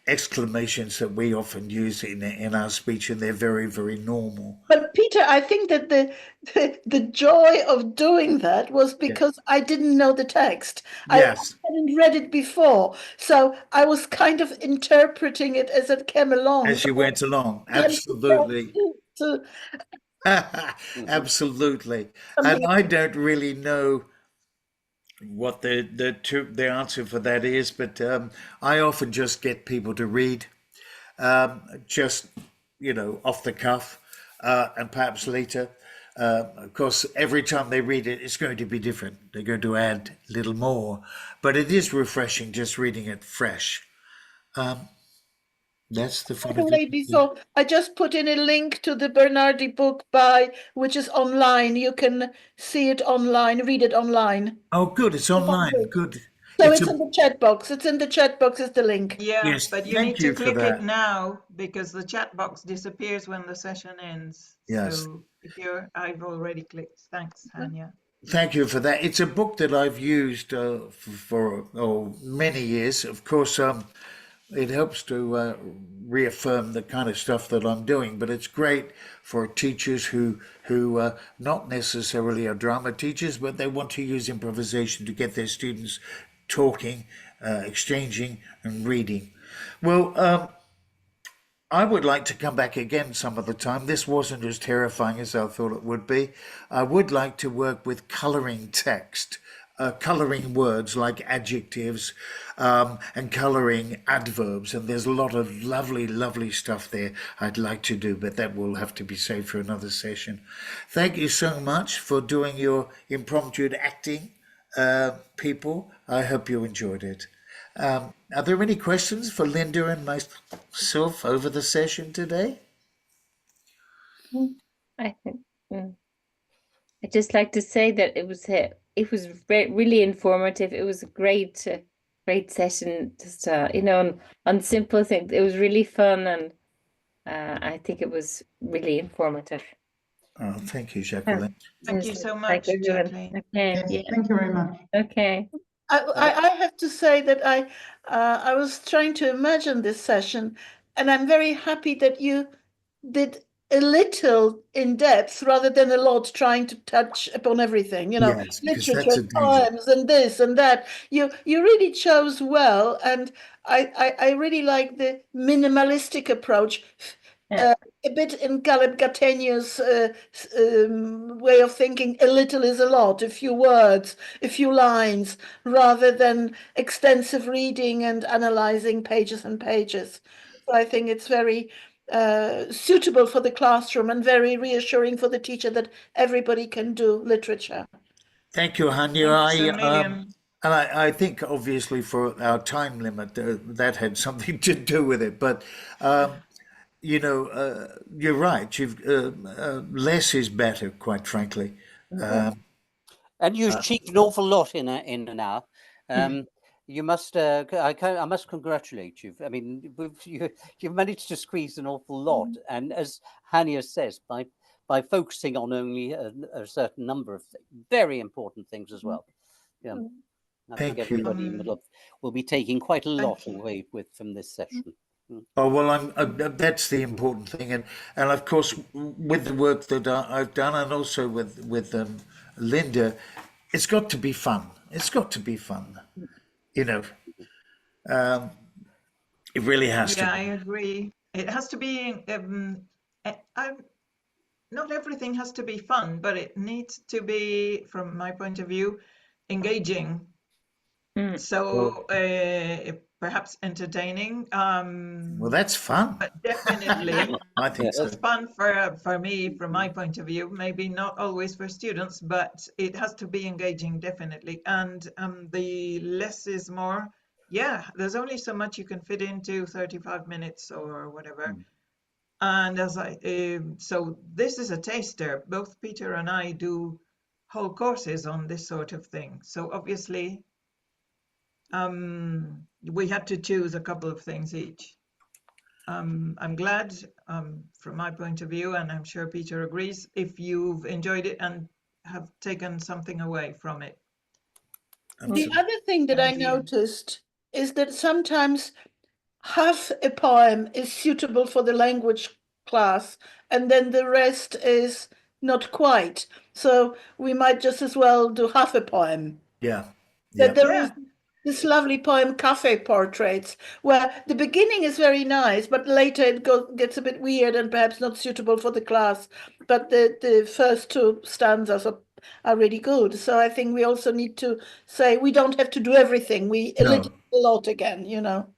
exclamations that we often use in our speech, and they're very, very normal. But Peter, I think that the joy of doing that was because I didn't know the text. Yes. I hadn't read it before, so I was kind of interpreting it as it came along. As you went along, absolutely. Absolutely. And I don't really know what the answer for that is, but I often just get people to read, just off the cuff, and perhaps later. Of course, every time they read it, it's going to be different. They're going to add a little more, but it is refreshing just reading it fresh. That's the fun of it. Before I just put in a link to the Bernardi book which is online. You can see it online, read it online. Oh, good! It's online. Good. So it's in the chat box. It's in the chat box. Is the link? Yeah, Yes, but you thank need you to for click that. it now because the chat box disappears when the session ends. Yes. So if I've already clicked. Thanks, Hanya. Thank you for that. It's a book that I've used for many years. Of course, it helps to reaffirm the kind of stuff that I'm doing, but it's great for teachers who not necessarily are drama teachers, but they want to use improvisation to get their students talking, exchanging, and reading. Well, I would like to come back again some of the time. This wasn't as terrifying as I thought it would be. I would like to work with colouring text, colouring words like adjectives, and colouring adverbs. And there's a lot of lovely, lovely stuff there I'd like to do, but that will have to be saved for another session. Thank you so much for doing your impromptu acting, people. I hope you enjoyed it. Are there any questions for Linda and myself over the session today? I think I'd just like to say that it was really informative. It was a great session. Just on simple things. It was really fun, and I think it was really informative. Oh, thank you, Jacqueline. Thank you so much, Jacqueline. Okay. Yes, Yeah. thank you very much. Okay. I have to say that I was trying to imagine this session, and I'm very happy that you did a little in depth rather than a lot, trying to touch upon everything. Yes, because that's literature, a danger. poems, and this and that. You really chose well, and I really like the minimalistic approach. A bit in Gallup Gattegno's way of thinking, a little is a lot, a few words, a few lines, rather than extensive reading and analyzing pages and pages. So I think it's very suitable for the classroom and very reassuring for the teacher that everybody can do literature. Thank you, Hanya. And I think obviously for our time limit, that had something to do with it. But you're right. Less is better, quite frankly. And you achieved an awful lot in an hour. You must. I must congratulate you. I mean, you've managed to squeeze an awful lot, and as Hania says, by focusing on only a certain number of very important things as well. Yeah, I think everybody will be taking quite a lot away from this session. Oh well, that's the important thing, and of course with the work that I've done, and also with Linda, it's got to be fun. It's got to be fun, It really has to. Yeah, I agree. It has to be. Not everything has to be fun, but it needs to be, from my point of view, engaging. So perhaps entertaining. Well, that's fun. But definitely, I think so. It's fun for me, from my point of view. Maybe not always for students, but it has to be engaging, definitely. And the less is more. Yeah, there's only so much you can fit into 35 minutes or whatever. And so this is a taster. Both Peter and I do whole courses on this sort of thing. So obviously, we had to choose a couple of things each. I'm glad, from my point of view, and I'm sure Peter agrees, if you've enjoyed it and have taken something away from it. The other thing that I And you- noticed is that sometimes half a poem is suitable for the language class, and then the rest is not quite. So we might just as well do half a poem. Yeah. That there Yeah. is this lovely poem, Cafe Portraits, where the beginning is very nice, but later it gets a bit weird and perhaps not suitable for the class. But the first two stanzas are really good. So I think we also need to say we don't have to do everything. We a No. little a lot again, you know.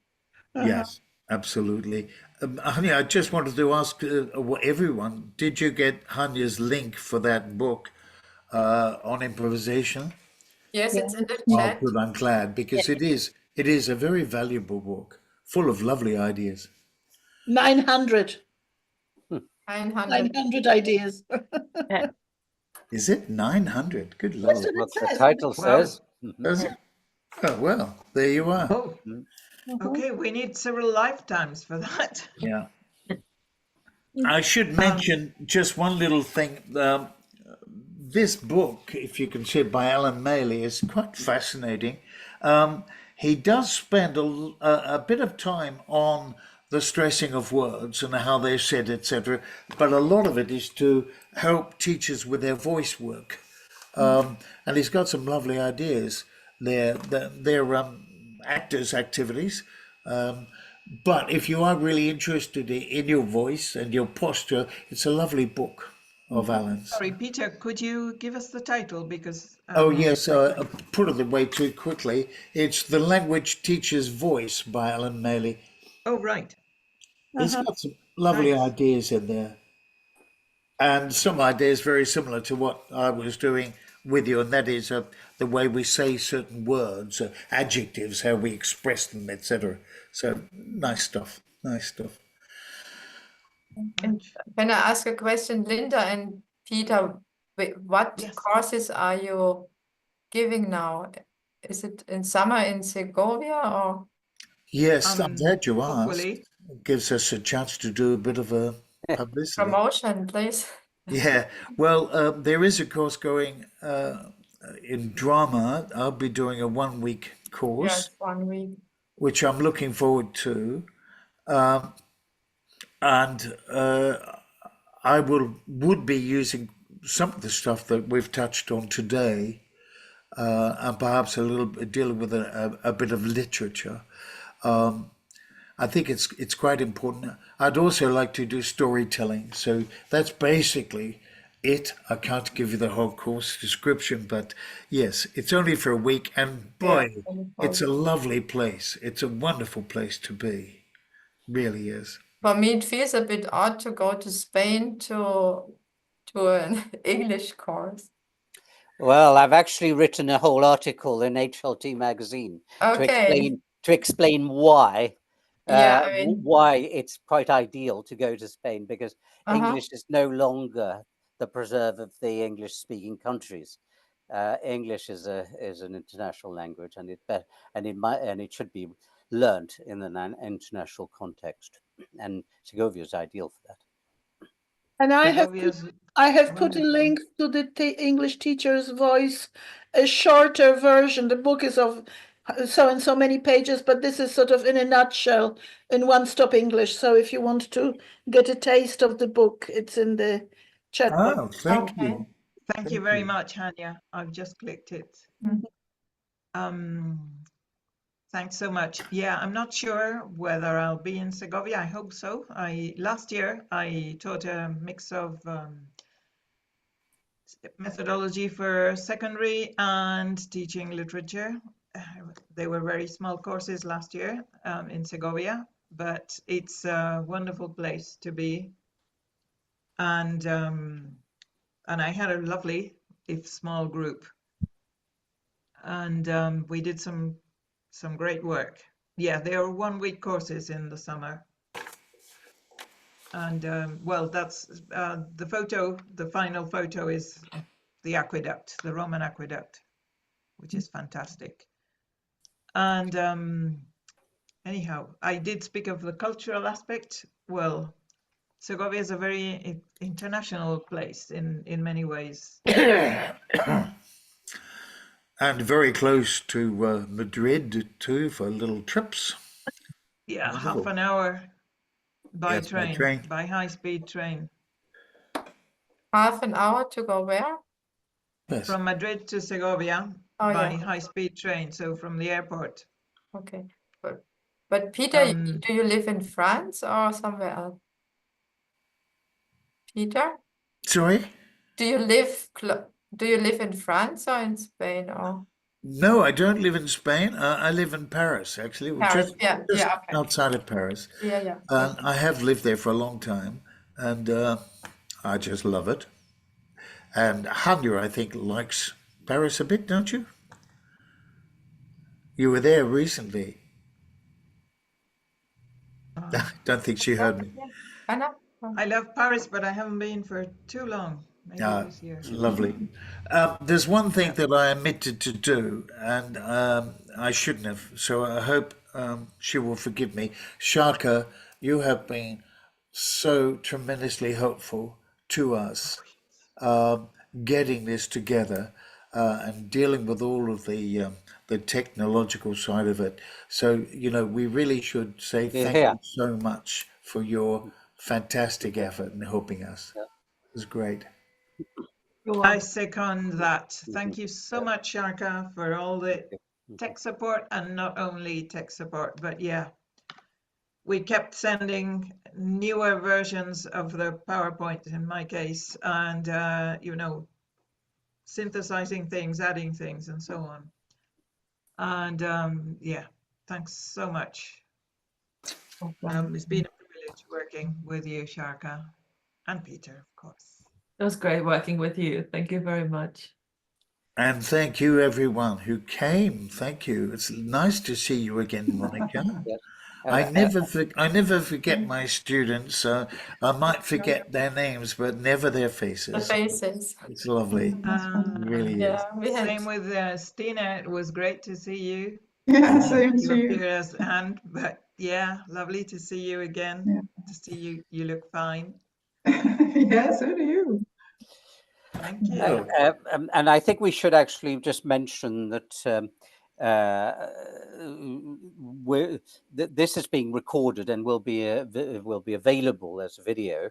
Yes, absolutely. Hanya, I just wanted to ask everyone, did you get Hanya's link for that book on improvisation? Yes, Yeah. it's in the Oh, chat. good, I'm glad, because it is a very valuable book, full of lovely ideas. 900. 900. 900 ideas. Is it 900? Good That's Lord. what it What the says. title Wow. says. Mhm. Does it? Oh, well, there you are. Oh, Mhm. okay. We need several lifetimes for that. Yeah. I should mention just one little thing. This book, if you can see it, by Alan Maley, is quite fascinating. He does spend a bit of time on the stressing of words and how they're said, etc. But a lot of it is to help teachers with their voice work. And he's got some lovely ideas there. They're actors' activities. But if you are really interested in your voice and your posture, it's a lovely book of Alan's. Sorry, Peter, could you give us the title? Because Oh, yes, I put it away too quickly. It's The Language Teacher's Voice by Alan Maley. Oh, right. He's got some lovely Nice. ideas in there. And some ideas very similar to what I was doing with you, and that is the way we say certain words, adjectives, how we express them, etc. So nice stuff, nice stuff. And can I ask a question, Linda and Peter? What Yes. courses are you giving now? Is it in summer in Segovia or? Yes, I'm glad you asked. Hopefully. It gives us a chance to do a bit of a publicity. Promotion, please. Yeah, well, there is a course going in drama. I'll be doing a 1 week course, Yes, 1 week. which I'm looking forward to. And I would be using some of the stuff that we've touched on today, and perhaps a little bit dealing with a bit of literature. I think it's quite important. I'd also like to do storytelling. So that's basically it. I can't give you the whole course description, but yes, it's only for a week. And boy, it's a lovely place. It's a wonderful place to be. Really is. For me, it feels a bit odd to go to Spain to an English course. Well, I've actually written a whole article in HLT magazine Okay. to explain why Yeah, I mean, why it's quite ideal to go to Spain, because English is no longer the preserve of the English-speaking countries. English is an international language, and it should be learnt in an international context. And Segovia is ideal for that. And I have put a wonderful. link to the English Teacher's Voice, a shorter version. The book is of so and so many pages, but this is sort of in a nutshell in One-Stop English. So if you want to get a taste of the book, it's in the chat box. Oh, thank you. Thank you very much, Hanya. I've just clicked it. Thanks so much. Yeah, I'm not sure whether I'll be in Segovia. I hope so. Last year I taught a mix of methodology for secondary and teaching literature. They were very small courses last year in Segovia, but it's a wonderful place to be. And I had a lovely, if small, group. And we did some great work. Yeah, they are 1 week courses in the summer. And well, that's the photo. The final photo is the aqueduct, the Roman aqueduct, which is fantastic. And anyhow, I did speak of the cultural aspect. Well, Segovia is a very international place in many ways. And very close to Madrid too for little trips. Yeah, Wonderful. half an hour by Yes, by train, train. by high-speed train. Half an hour to go where? Yes. From Madrid to Segovia Oh, by yeah. high-speed train, so from the airport. Okay. But Peter, do you live in France or somewhere else? Peter? Sorry? Do you live in France or in Spain or? No, I don't live in Spain. I live in Paris, actually. Paris, Just yeah, okay. outside of Paris. Yeah. I have lived there for a long time, and I just love it. And Hanya, I think, likes Paris a bit, don't you? You were there recently. Don't think she heard me. I love Paris, but I haven't been for too long. Maybe this year. Lovely. There's one thing that I omitted to do, and I shouldn't have, so I hope she will forgive me. Shaka, you have been so tremendously helpful to us getting this together and dealing with all of the technological side of it. So, we really should say thank you so much for your fantastic effort in helping us. It was great. I second that. Thank you so much, Shaka, for all the tech support, and not only tech support, but yeah, we kept sending newer versions of the PowerPoint in my case, and synthesizing things, adding things, and so on. And yeah, thanks so much. It's been a privilege working with you, Shaka, and Peter, of course. It was great working with you. Thank you very much. And thank you, everyone who came. Thank you. It's nice to see you again, Monica. Yes. I never forget my students. I might forget their names, but never their faces. The faces. It's lovely. It really is. Same with Stina. It was great to see you. Yeah, same to you. Appear as hand, but yeah, lovely to see you again. Yeah. To see you, you look fine. Yeah, so do you. Thank you. And I think we should actually just mention that this is being recorded and will be available as a video.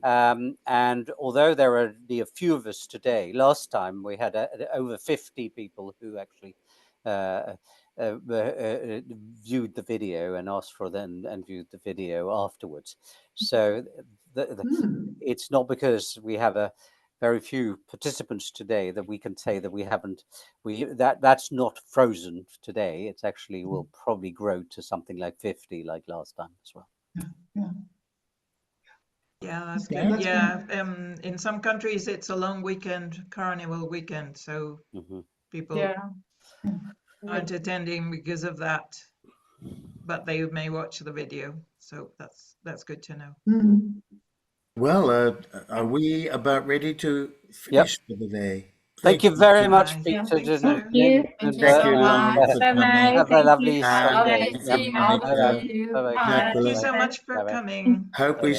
And although there are only a few of us today, last time we had over 50 people who actually viewed the video and asked for them and viewed the video afterwards. So it's not because we have very few participants today that we can say that that's not frozen today. It's actually will probably grow to something like 50 like last time as well. Yeah, that's good. Yeah, in some countries it's a long weekend, carnival weekend, so people aren't attending because of that, but they may watch the video, so that's good to know. Well, are we about ready to finish for the day? Thank you very much, Peter. Thank you. Thank you so much. Bye-bye. Have a lovely Sunday. Thank you so much for coming. Hope we